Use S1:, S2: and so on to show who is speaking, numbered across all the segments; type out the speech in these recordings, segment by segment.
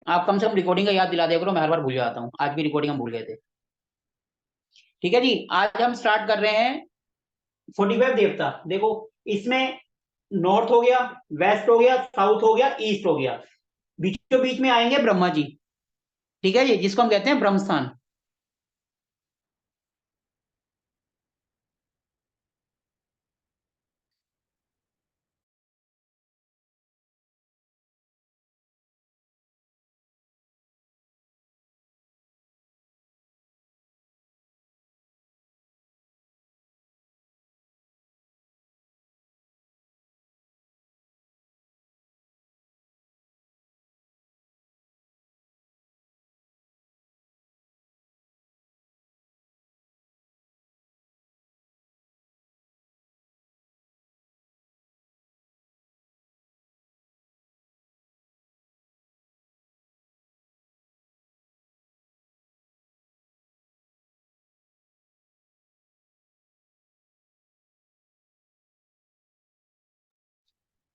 S1: आप कम से कम रिकॉर्डिंग का याद दिला दिया करो, मैं हर बार भूल जाता हूँ, आज भी रिकॉर्डिंग हम भूल गए थे। ठीक है जी, आज हम स्टार्ट कर रहे हैं 45 देवता। देखो, इसमें नॉर्थ हो गया, वेस्ट हो गया, साउथ हो गया, ईस्ट हो गया, बीचों बीच में आएंगे ब्रह्मा जी। ठीक है जी, जिसको हम कहते हैं ब्रह्म स्थान।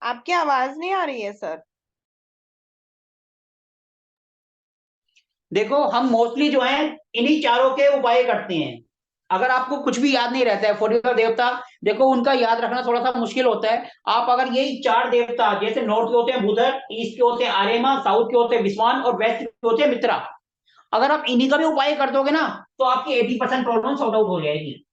S2: आपकी आवाज नहीं आ रही है सर।
S1: देखो, हम मोस्टली जो है इन्हीं चारों के उपाय करते हैं। अगर आपको कुछ भी याद नहीं रहता है 45 देवता, देखो उनका याद रखना थोड़ा सा मुश्किल होता है। आप अगर यही चार देवता, जैसे नॉर्थ के होते हैं बुधर, ईस्ट के होते हैं आर्यमा, साउथ के होते हैं विश्वान और वेस्ट के होते हैं मित्रा, अगर आप इन्हीं का भी उपाय कर दोगे ना, तो आपकी 80% प्रॉब्लम सॉर्ट आउट हो जाएगी।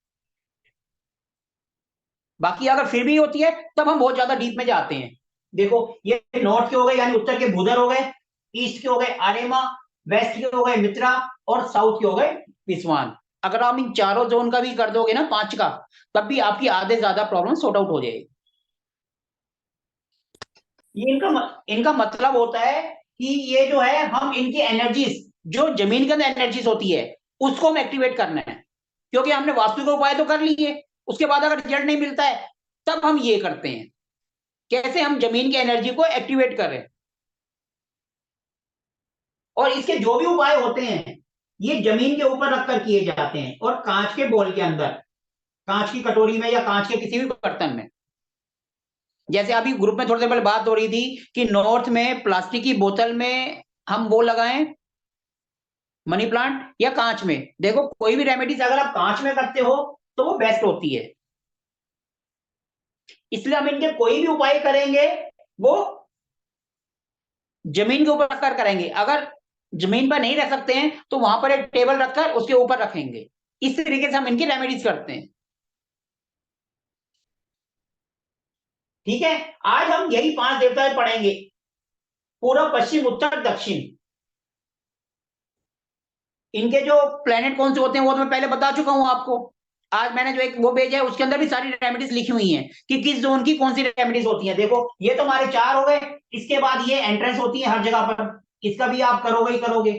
S1: बाकी अगर फिर भी होती है, तब हम बहुत ज्यादा डीप में जाते हैं। देखो, ये नॉर्थ के हो गए यानी उत्तर के बुधर हो गए, ईस्ट के हो गए आर्यमा, वेस्ट के हो गए मित्रा और साउथ के हो गए विश्वान। अगर आप इन चारों जोन का भी कर दोगे ना, 5 का, तब भी आपकी आधे से ज्यादा प्रॉब्लम सॉर्ट आउट हो जाएगी। ये इनका मतलब होता है कि ये जो है, हम इनकी एनर्जीज, जो जमीन के अंदर एनर्जीज होती है, उसको हम एक्टिवेट करना है। क्योंकि हमने वास्तु उपाय तो कर लिए, उसके बाद अगर रिजल्ट नहीं मिलता है, तब हम ये करते हैं, कैसे हम जमीन की एनर्जी को एक्टिवेट करें। और इसके जो भी उपाय होते हैं, ये जमीन के ऊपर रखकर किए जाते हैं और कांच के बोल के अंदर, कांच की कटोरी में या कांच के किसी भी बर्तन में। जैसे अभी ग्रुप में थोड़ी देर पहले बात हो रही थी कि नॉर्थ में प्लास्टिक की बोतल में हम वो लगाएं मनी प्लांट, या कांच में। देखो, कोई भी रेमेडीज अगर आप कांच में करते हो तो वो बेस्ट होती है। इसलिए हम इनके कोई भी उपाय करेंगे, वो जमीन के ऊपर रखकर करेंगे। अगर जमीन पर नहीं रख सकते हैं, तो वहां पर एक टेबल रखकर उसके ऊपर रखेंगे। इस तरीके से हम इनकी रेमेडीज करते हैं। ठीक है, आज हम यही 5 देवताएं पढ़ेंगे, पूर्व पश्चिम उत्तर दक्षिण। इनके जो प्लेनेट कौन से होते हैं वो तो मैं पहले बता चुका हूं आपको। आज मैंने जो एक वो भेजा है, उसके अंदर भी सारी रेमेडीज लिखी हुई हैं कि किस जोन की कौन सी रेमेडीज होती हैं। देखो, ये तो हमारे 4 हो गए। इसके बाद ये एंट्रेंस होती है हर जगह पर, इसका भी आप करोगे ही करोगे।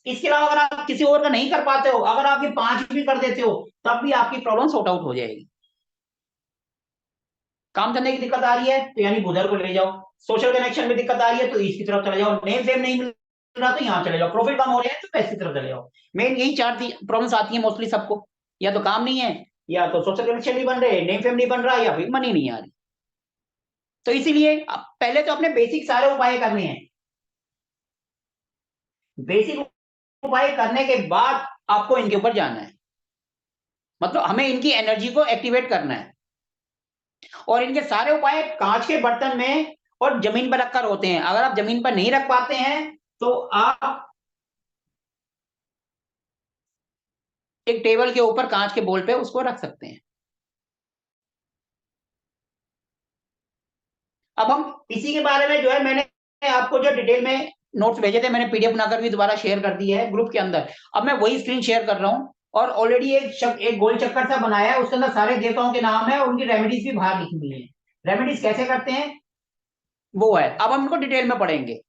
S1: इसके अलावा अगर आप किसी और का नहीं कर पाते हो, अगर आप ये 5 भी कर देते हो, तब भी आपकी प्रॉब्लम सॉर्ट आउट हो जाएगी। काम करने की दिक्कत आ रही है तो यानी बुधर को ले जाओ। सोशल कनेक्शन में दिक्कत आ रही है तो ईस्ट की तरफ चले जाओ। नेम फेम नहीं मिल रहा तो यहाँ चले जाओ। प्रॉफिट कम हो रहे हैं तो वेस्ट की तरफ चले जाओ। मेन यही 4 प्रॉब्लम्स आती है मोस्टली सबको। या तो काम नहीं है, या तो सोशल कनेक्शन नहीं बन रहे, नेम फेम नहीं बन रहा, या फिर मनी नहीं आ रही। तो इसीलिए पहले तो अपने बेसिक सारे उपाय करने हैं। बेसिक उपाय करने के बाद आपको इनके ऊपर जाना है। मतलब हमें इनकी एनर्जी को एक्टिवेट करना है। और इनके सारे उपाय कांच के बर्तन में और जमीन पर रखकर होते हैं। अगर आप जमीन पर नहीं रख पाते हैं, तो आप एक टेबल के ऊपर कांच के बोल पे उसको रख सकते हैं। अब हम इसी के बारे में जो है, मैंने आपको जो डिटेल में नोट्स भेजे थे, मैंने पीडीएफ बनाकर भी दोबारा शेयर कर दी है ग्रुप के अंदर। अब मैं वही स्क्रीन शेयर कर रहा हूं। और ऑलरेडी एक गोल चक्कर सा बनाया है, उसके अंदर सारे देवताओं के नाम है और उनकी रेमेडीज भी बाहर लिखी हुई है। रेमेडीज कैसे करते हैं वो है, अब हम इनको डिटेल में पढ़ेंगे।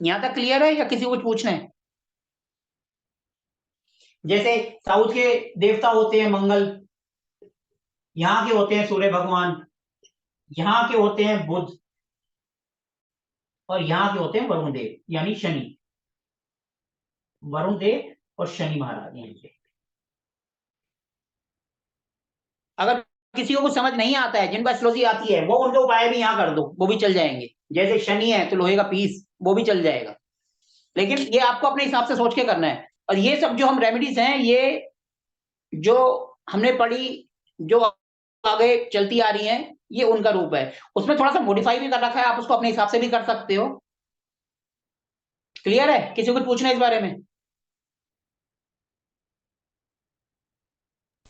S1: यहां तक क्लियर है या किसी को कुछ पूछना है? जैसे साउथ के देवता होते हैं मंगल, यहाँ के होते हैं सूर्य भगवान, यहाँ के होते हैं बुध, और यहाँ के होते हैं वरुण देव यानी शनि। वरुण देव और शनि महाराज यहाँ के। अगर किसी को कुछ समझ नहीं आता है, जिनको एस्ट्रोलॉजी आती है, वो उनके उपाय भी यहाँ कर दो, वो भी चल जाएंगे। जैसे शनि है तो लोहे का पीस, वो भी चल जाएगा। लेकिन ये आपको अपने हिसाब से सोच के करना है। और ये सब जो हम रेमेडीज हैं, ये जो हमने पढ़ी, जो आगे चलती आ रही हैं, ये उनका रूप है। उसमें थोड़ा सा मॉडिफाई भी कर रखा है, आप उसको अपने हिसाब से भी कर सकते हो। क्लियर है? किसी को पूछना है इस बारे में?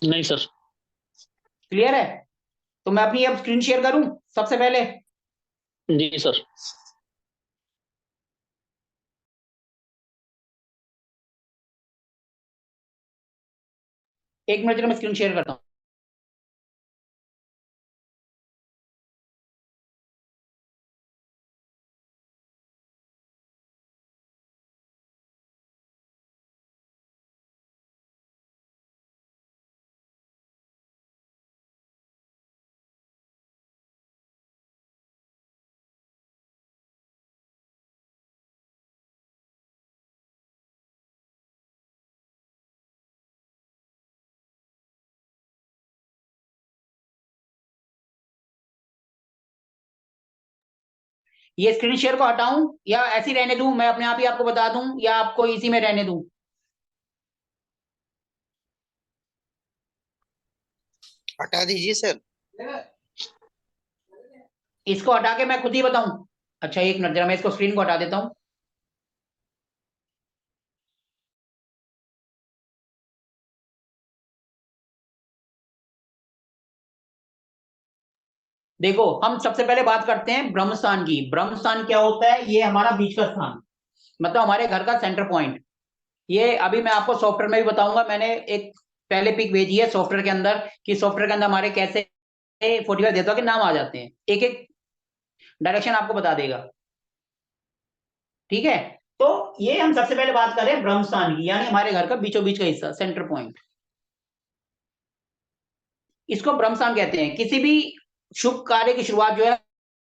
S3: नहीं सर।
S1: क्लियर है? तो मैं अपनी अब स्क्रीन शेयर करूं सबसे पहले।
S3: जी सर।
S1: एक मिनट, मैं स्क्रीन शेयर करता हूं। ये स्क्रीन शेयर को हटाऊं या ऐसे ही रहने दूं? मैं अपने आप ही आपको बता दूं या आपको इसी में रहने दूं?
S4: हटा दीजिए सर।
S1: इसको हटा के मैं खुद ही बताऊं? अच्छा एक मिनट, जरा मैं इसको स्क्रीन को हटा देता हूं। देखो, हम सबसे पहले बात करते हैं ब्रह्मस्थान की। ब्रह्मस्थान क्या होता है? ये हमारा बीच का स्थान, मतलब हमारे घर का सेंटर पॉइंट। ये अभी मैं आपको सॉफ्टवेयर में भी बताऊंगा। मैंने एक पहले पिक भेजी है सॉफ्टवेयर के अंदर, कि सॉफ्टवेयर के अंदर हमारे कैसे 45 देवता के नाम आ जाते हैं, एक एक डायरेक्शन आपको बता देगा। ठीक है? तो ये हम सबसे पहले बात करें ब्रह्मस्थान की, यानी हमारे घर का बीचों बीच का हिस्सा, सेंटर पॉइंट। इसको ब्रह्मस्थान कहते हैं। किसी भी शुभ कार्य की शुरुआत जो है,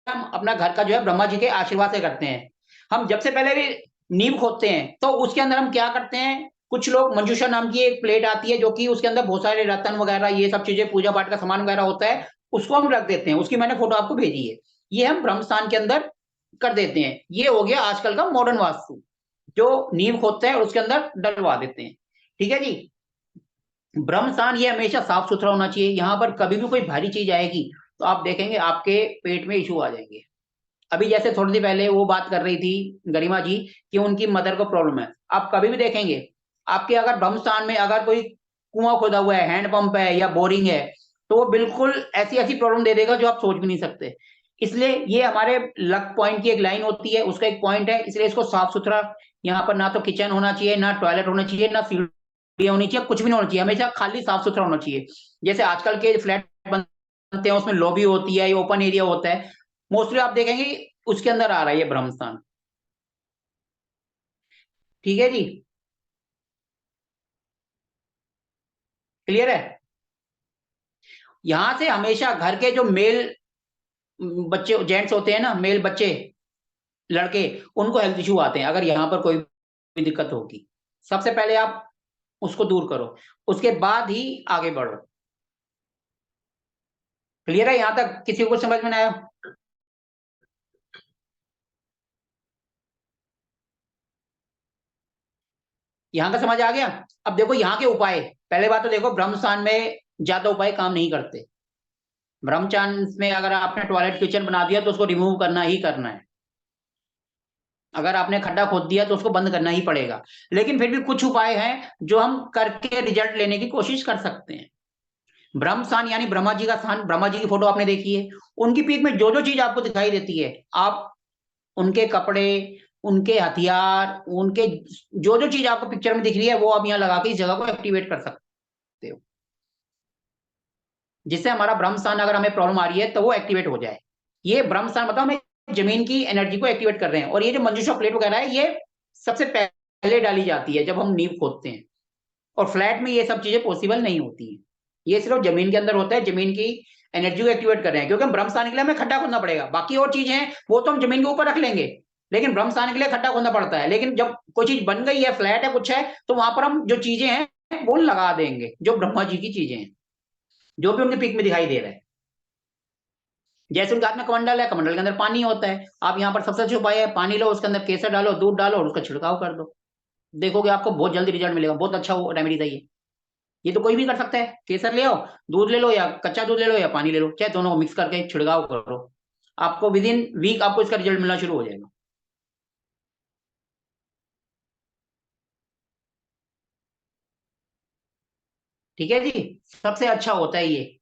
S1: हम अपना घर का जो है ब्रह्मा जी के आशीर्वाद से करते हैं। हम जब से पहले भी नींव खोदते हैं तो उसके अंदर हम क्या करते हैं, कुछ लोग मंजूषा नाम की एक प्लेट आती है, जो कि उसके अंदर बहुत सारे रतन वगैरह, ये सब चीजें, पूजा पाठ का सामान वगैरह होता है, उसको हम रख देते हैं। उसकी मैंने फोटो आपको भेजी है। ये हम ब्रह्मस्थान के अंदर कर देते हैं। ये हो गया आजकल का मॉडर्न वास्तु, जो नींव खोदते हैं और उसके अंदर डलवा देते हैं। ठीक है जी? ब्रह्मस्थान ये हमेशा साफ सुथरा होना चाहिए। यहाँ पर कभी भी कोई भारी चीज आएगी तो आप देखेंगे आपके पेट में इशू आ जाएंगे। अभी जैसे थोड़ी देर पहले वो बात कर रही थी गरिमा जी, कि उनकी मदर को प्रॉब्लम है। आप कभी भी देखेंगे आपके अगर ब्रह्मस्थान में अगर कोई कुआं खोदा हुआ है, हैंडपंप है या बोरिंग है, तो वो बिल्कुल ऐसी ऐसी प्रॉब्लम दे देगा जो आप सोच भी नहीं सकते। इसलिए ये हमारे लक पॉइंट की एक लाइन होती है, उसका एक पॉइंट है, इसलिए इसको साफ सुथरा, यहाँ पर ना तो किचन होना चाहिए, ना टॉयलेट होना चाहिए, ना सीढ़ी होनी चाहिए, कुछ भी नहीं होना चाहिए। हमेशा खाली साफ सुथरा होना चाहिए। जैसे आजकल के फ्लैट बनते हैं उसमें लॉबी होती है, ओपन एरिया होता है, मोस्टली आप देखेंगे उसके अंदर आ रहा है ये ब्रह्मस्थान। ठीक है जी? क्लियर है? यहां से हमेशा घर के जो मेल बच्चे, जेंट्स होते हैं ना, मेल बच्चे, लड़के, उनको हेल्थ इश्यू आते हैं। अगर यहाँ पर कोई भी दिक्कत होगी, सबसे पहले आप उसको दूर करो, उसके बाद ही आगे बढ़ो। क्लियर है? यहां तक किसी को समझ में नहीं आया? यहाँ का समझ आ गया? अब देखो यहाँ के उपाय। पहले बात तो देखो, ब्रह्मस्थान में ज्यादा उपाय काम नहीं करते। ब्रह्मचान में अगर आपने टॉयलेट किचन बना दिया तो उसको रिमूव करना ही करना है। अगर आपने खड्डा खोद दिया तो उसको बंद करना ही पड़ेगा। लेकिन फिर भी कुछ उपाय हैं जो हम करके रिजल्ट लेने की कोशिश कर सकते हैं। ब्रह्म स्थान यानी ब्रह्मा जी का स्थान, ब्रह्मा जी की फोटो आपने देखी है, उनकी पीठ में जो जो चीज आपको दिखाई देती है, आप उनके कपड़े, उनके हथियार, उनके जो जो चीज आपको पिक्चर में दिख रही है, वो आप यहाँ लगा के इस जगह को एक्टिवेट कर सकते हो, जिससे हमारा ब्रह्म स्थान, अगर हमें प्रॉब्लम आ रही है तो वो एक्टिवेट हो जाए। ये ब्रह्म स्थान मतलब हमें जमीन की एनर्जी को एक्टिवेट कर रहे हैं। और ये जो मंजूषा प्लेट वगैरह है, ये सबसे पहले डाली जाती है जब हम नींव खोदते हैं। और फ्लैट में ये सब चीजें पॉसिबल नहीं होती है। ये सिर्फ जमीन के अंदर होता है, जमीन की एनर्जी को एक्टिवेट कर रहे हैं। क्योंकि हम ब्रह्म स्थान के लिए हमें खड्डा खोदना पड़ेगा, बाकी और चीजें हैं वो तो हम जमीन के ऊपर रख लेंगे, लेकिन ब्रह्म स्थान के लिए खड्डा खोदना पड़ता है। लेकिन जब कोई चीज बन गई है, फ्लैट है, कुछ है, तो वहां पर हम जो चीजें हैं वो लगा देंगे, जो ब्रह्मा जी की चीजें हैं, जो भी उनके पीक में दिखाई दे रहा है। जैसे उनके हाथ में कमंडल है, कमंडल के अंदर पानी होता है, आप यहाँ पर सबसे अच्छा उपाय है पानी लो, उसके अंदर केसर डालो, दूध डालो और उसका छिड़काव कर दो, देखोगे आपको बहुत जल्दी रिजल्ट मिलेगा। बहुत अच्छा रेमेडी है ये तो कोई भी कर सकता है। केसर ले आओ, दूध ले लो या कच्चा दूध ले लो या पानी ले लो, चाहे दोनों को मिक्स करके छिड़काव करो, आपको विद इन वीक आपको इसका रिजल्ट मिलना शुरू हो जाएगा। ठीक है जी, सबसे अच्छा होता है ये।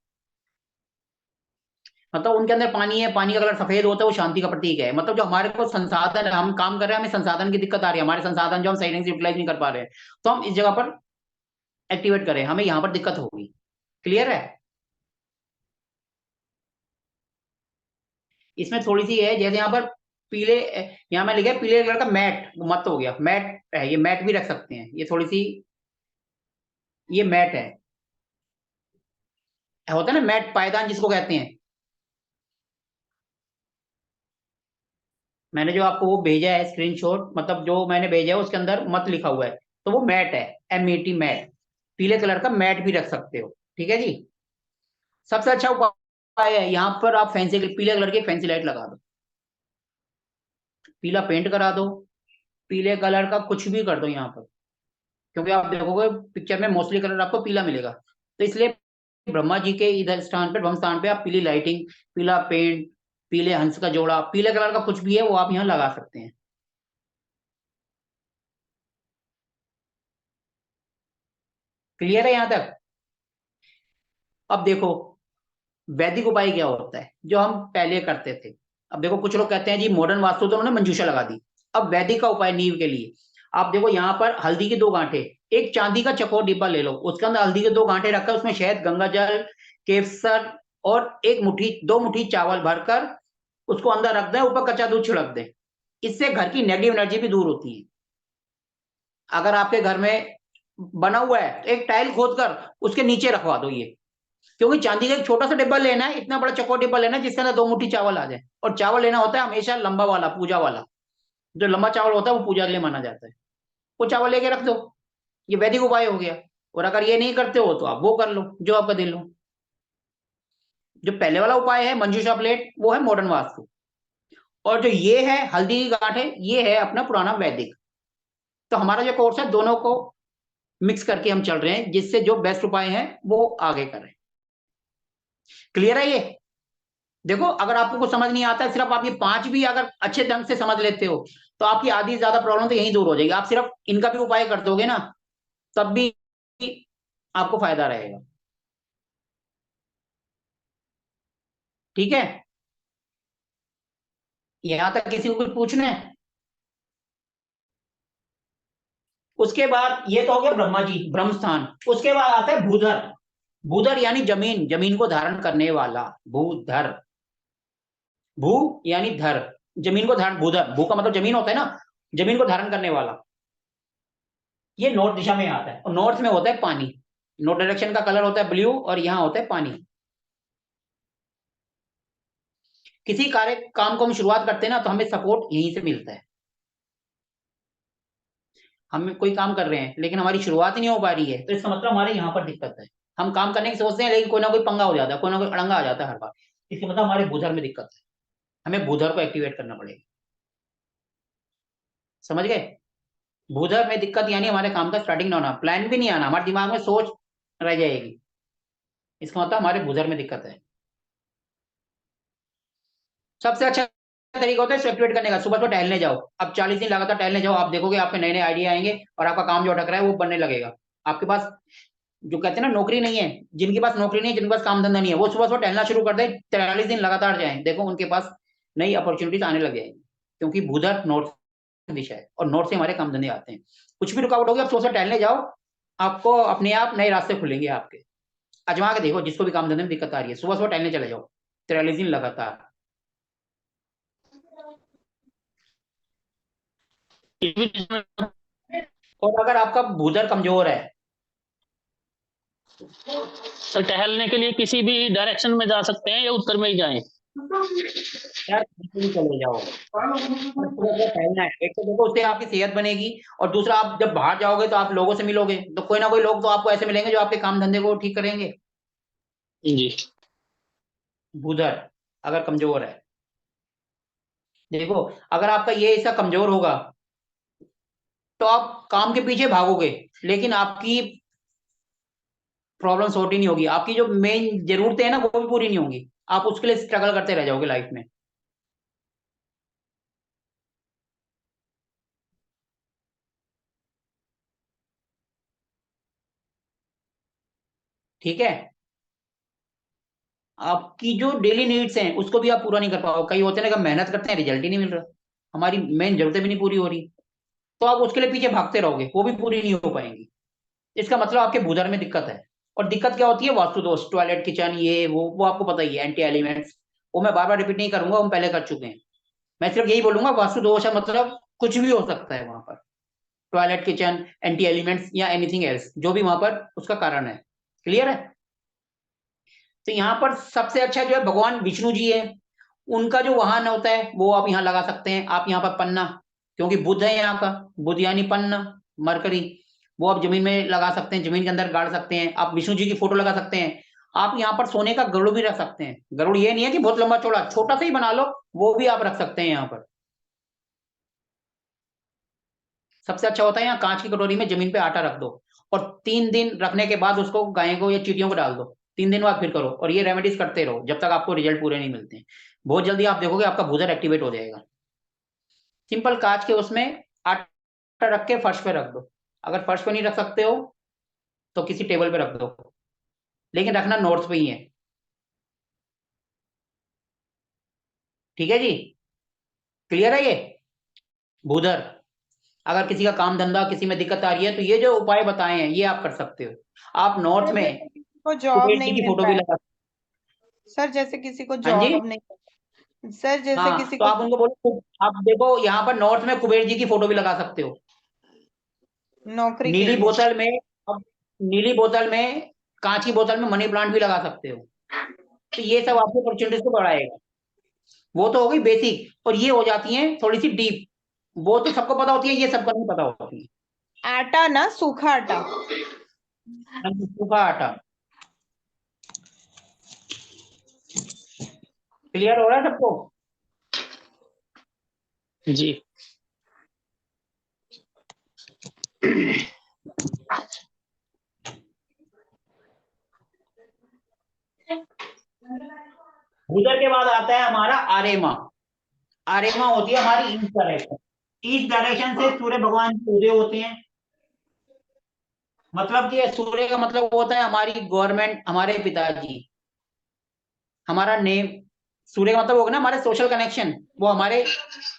S1: मतलब उनके अंदर पानी है, पानी का कलर सफेद होता है, वो शांति का प्रतीक है। मतलब जो हमारे को संसाधन है, हम काम कर रहे हैं, हमें संसाधन की दिक्कत आ रही है, हमारे संसाधन जो हम सही ढंग से यूटिलाइज नहीं कर पा रहे हैं, तो हम इस जगह पर एक्टिवेट करें, हमें यहाँ पर दिक्कत होगी। क्लियर है? इसमें थोड़ी सी है, जैसे यहाँ पर पीले, यहाँ मैं लिखा है पीले कलर का मैट, मत हो गया, मैट है ये, मैट भी रख सकते हैं, ये थोड़ी सी, ये मैट है, होता है ना मैट, पायदान जिसको कहते हैं। मैंने जो आपको वो भेजा है स्क्रीनशॉट, मतलब जो मैंने भेजा है उसके अंदर मत लिखा हुआ है, तो वो मैट है, MET मैट, पीले कलर का मैट भी रख सकते हो। ठीक है जी, सबसे अच्छा उपाय है, यहाँ पर आप फैंसी पीले कलर की फैंसी लाइट लगा दो, पीला पेंट करा दो, पीले कलर का कुछ भी कर दो यहाँ पर, क्योंकि आप देखोगे पिक्चर में मोस्टली कलर आपको पीला मिलेगा, तो इसलिए ब्रह्मा जी के इधर स्थान पर, ब्रह्म स्थान पे आप पीली लाइटिंग, पीला पेंट, पीले हंस का जोड़ा, पीले कलर का कुछ भी है वो आप यहाँ लगा सकते हैं। क्लियर है यहाँ तक? अब देखो वैदिक उपाय क्या होता है जो हम पहले करते थे। अब देखो कुछ लोग कहते हैं जी मॉडर्न वास्तु तो उन्होंने मंजूषा लगा दी, अब वैदिक का उपाय नींव के लिए, आप देखो यहाँ पर हल्दी के 2 गांठे, एक चांदी का चकोर डिब्बा ले लो, उसके अंदर हल्दी के 2 गांठे रखकर उसमें शहद, गंगा जल, केसर और 1 मुट्ठी 2 मुट्ठी चावल भरकर उसको अंदर रख दें, ऊपर कच्चा दूध छिड़क दें, इससे घर की नेगेटिव एनर्जी भी दूर होती है। अगर आपके घर में बना हुआ है तो एक टाइल खोद कर उसके नीचे रखवा दो ये, क्योंकि चांदी का एक छोटा सा डिब्बा लेना है, इतना बड़ा चकोर डिब्बा लेना है जिसके अंदर 2 मुट्ठी चावल आ जाए, और चावल लेना होता है हमेशा लंबा वाला, पूजा वाला, जो लंबा चावल होता है वो पूजा के लिए माना जाता है, वो चावल लेके रख दो। ये वैदिक उपाय हो गया। और अगर ये नहीं करते हो तो आप वो कर लो जो आपका दिल हो। जो पहले वाला उपाय है मंजूषा प्लेट, वो है मॉडर्न वास्तु, और जो ये है हल्दी की गांठ है, ये है अपना पुराना वैदिक। तो हमारा जो कोर्स है दोनों को मिक्स करके हम चल रहे हैं, जिससे जो बेस्ट उपाय है वो आगे करें। क्लियर है ये? देखो अगर आपको कुछ समझ नहीं आता है, सिर्फ आप ये 5 भी अगर अच्छे ढंग से समझ लेते हो तो आपकी आधी ज्यादा प्रॉब्लम तो यहीं दूर हो जाएगी। आप सिर्फ इनका भी उपाय कर दोगे ना, तब भी आपको फायदा रहेगा। ठीक है, यहां तक किसी को कुछ पूछना है? उसके बाद ये तो हो गया ब्रह्मा जी, ब्रह्म स्थान। उसके बाद आता है भूधर। भूधर यानी जमीन, जमीन को धारण करने वाला, भूधर। भू यानी धर, जमीन को धारण, भूधर, भू का मतलब जमीन होता है ना, जमीन को धारण करने वाला। ये नॉर्थ दिशा में आता है, और नॉर्थ में होता है पानी, नॉर्थ डायरेक्शन का कलर होता है ब्लू, और यहाँ होता है पानी। किसी कार्य काम को हम शुरुआत करते हैं ना तो हमें सपोर्ट यहीं से मिलता है। हम कोई काम कर रहे हैं लेकिन हमारी शुरुआत ही नहीं हो पा रही है, तो इसका मतलब हमारे यहाँ पर दिक्कत है। हम काम करने की सोचते हैं लेकिन कोई ना कोई पंगा हो जाता है, कोई ना कोई अड़ंगा आ जाता है हर बार, इसका मतलब हमारे भूधर में दिक्कत है, हमें भूधर को एक्टिवेट करना पड़ेगा। समझ गए? भूधर में दिक्कत यानी हमारे काम का स्टार्टिंग ना होना, प्लान भी नहीं आना, हमारे दिमाग में सोच रह जाएगी, इसका मतलब हमारे भूधर में दिक्कत है। सबसे अच्छा तरीका होता है इसको एक्टिवेट करने का, सुबह तो टहलने जाओ, अब 40 दिन लगातार टहलने जाओ, आप देखोगे आपके नए नए आइडिया आएंगे और आपका काम जो अटक रहा है वो बनने लगेगा। आपके पास जो कहते हैं ना नौकरी नहीं है, जिनके पास नौकरी नहीं है, जिनके पास काम धंधा नहीं है, वो सुबह सुबह टहलना शुरू कर दे, 43 दिन लगातार जाए, देखो उनके पास नई अपॉर्चुनिटीज आने लग जाएंगी, क्योंकि भूधर नॉर्थ दिशा है और नॉर्थ से हमारे काम धंधे आते हैं। कुछ भी रुकावट होगी आप सुबह टहलने जाओ, आपको अपने आप नए रास्ते खुलेंगे आपके। अजमा के देखो, जिसको भी काम धंधे में दिक्कत आ रही है सुबह सुबह टहलने चले जाओ, 43 दिन लगातार। और अगर आपका भूधर कमजोर है
S3: तो टहलने के लिए किसी भी डायरेक्शन में जा सकते हैं या उत्तर में ही जाएं?
S1: यार चले जाओ, टहलना है, एक तो देखो उससे आपकी सेहत बनेगी, और दूसरा आप जब बाहर जाओगे तो आप लोगों से मिलोगे, तो कोई ना कोई लोग तो आपको ऐसे मिलेंगे जो आपके काम धंधे को ठीक करेंगे।
S3: जी।
S1: भूधर, अगर कमजोर है। देखो, अगर आपका ये हिस्सा कमजोर होगा तो आप काम के पीछे भागोगे, लेकिन आपकी प्रॉब्लम सॉर्ट ही नहीं होगी, आपकी जो मेन जरूरतें हैं ना वो भी पूरी नहीं होंगी, आप उसके लिए स्ट्रगल करते रह जाओगे लाइफ में। ठीक है, आपकी जो डेली नीड्स हैं उसको भी आप पूरा नहीं कर पाओगे। कई होते हैं ना कि मेहनत करते हैं, रिजल्ट ही नहीं मिल रहा, हमारी मेन जरूरतें भी नहीं पूरी हो रही, तो आप उसके लिए पीछे भागते रहोगे, वो भी पूरी नहीं हो पाएंगी। इसका मतलब आपके भूधर में दिक्कत है। और दिक्कत क्या होती है? वास्तु दोष, टॉयलेट, किचन, ये वो आपको पता ही है, एंटी एलिमेंट्स, वो मैं बार बार रिपीट नहीं करूंगा, हम पहले कर चुके हैं। मैं सिर्फ यही बोलूंगा, वास्तु दोष है मतलब कुछ भी हो सकता है वहां पर, टॉयलेट, किचन, एंटी एलिमेंट्स या एनीथिंग एल्स, जो भी वहां पर उसका कारण है। क्लियर है? तो यहाँ पर सबसे अच्छा जो है भगवान विष्णु जी है, उनका जो वाहन होता है वो आप यहाँ लगा सकते हैं। आप यहाँ पर पन्ना, क्योंकि बुध है यहाँ का, बुध यानी पन्ना, मरकरी, वो आप जमीन में लगा सकते हैं, जमीन के अंदर गाड़ सकते हैं। आप विष्णु जी की फोटो लगा सकते हैं। आप यहाँ पर सोने का गरुड़ भी रख सकते हैं। गरुड़ ये नहीं है कि बहुत लंबा चौड़ा, छोटा सा ही बना लो, वो भी आप रख सकते हैं यहाँ पर। सबसे अच्छा होता है यहाँ कांच की कटोरी में जमीन पे आटा रख दो, और 3 दिन रखने के बाद उसको गाय को या चींटियों को डाल दो। 3 दिन बाद फिर करो, और ये रेमेडीज करते रहो जब तक आपको रिजल्ट पूरे नहीं मिलते हैं। बहुत जल्दी आप देखोगे आपका भूजर एक्टिवेट हो जाएगा। सिंपल कांच के उसमें आटा रख के फर्श पे रख दो। अगर फर्श पे नहीं रख सकते हो तो किसी टेबल पे रख दो, लेकिन रखना नॉर्थ पे ही है। ठीक है जी, क्लियर है ये? भूधर, अगर किसी का काम धंधा, किसी में दिक्कत आ रही है तो ये जो उपाय बताए हैं ये आप कर सकते हो। आप नॉर्थ
S2: सर,
S1: में
S2: जैसे किसी को जॉब
S1: कुबेर जी
S2: नहीं
S1: की
S2: मिल
S1: फोटो
S2: रहा
S1: भी
S2: है,
S1: लगा।
S2: सर जैसे किसी को
S1: हाँ जी,
S2: जॉब नहीं, सर जैसे
S1: हाँ
S2: किसी
S1: तो
S2: को
S1: आप उनको बोलो, आप देखो यहाँ पर नॉर्थ में कुबेर जी की फोटो भी लगा सकते हो।
S2: नौकरी के
S1: नीली
S2: लिए।
S1: बोतल में, अब नीली बोतल में, कांच की बोतल में मनी प्लांट भी लगा सकते हो। तो ये सब आपकी अपॉर्चुनिटीज को बढ़ाएगा। वो तो हो गई बेसिक, और ये हो जाती है थोड़ी सी डीप, वो तो सबको पता होती है, ये सबको नहीं पता होती है।
S2: आटा ना, सूखा आटा।
S1: सूखा आटा, क्लियर हो रहा है सबको?
S3: जी।
S1: उधर के बाद आता है हमारा आर्यमा। आर्यमा होती है हमारी ईस्ट डायरेक्शन। ईस्ट डायरेक्शन से सूर्य भगवान के उदय होते हैं। मतलब कि सूर्य का मतलब होता है हमारी गवर्नमेंट, हमारे पिताजी, हमारा नेम। सूर्य का मतलब होगा ना हमारे सोशल कनेक्शन, वो हमारे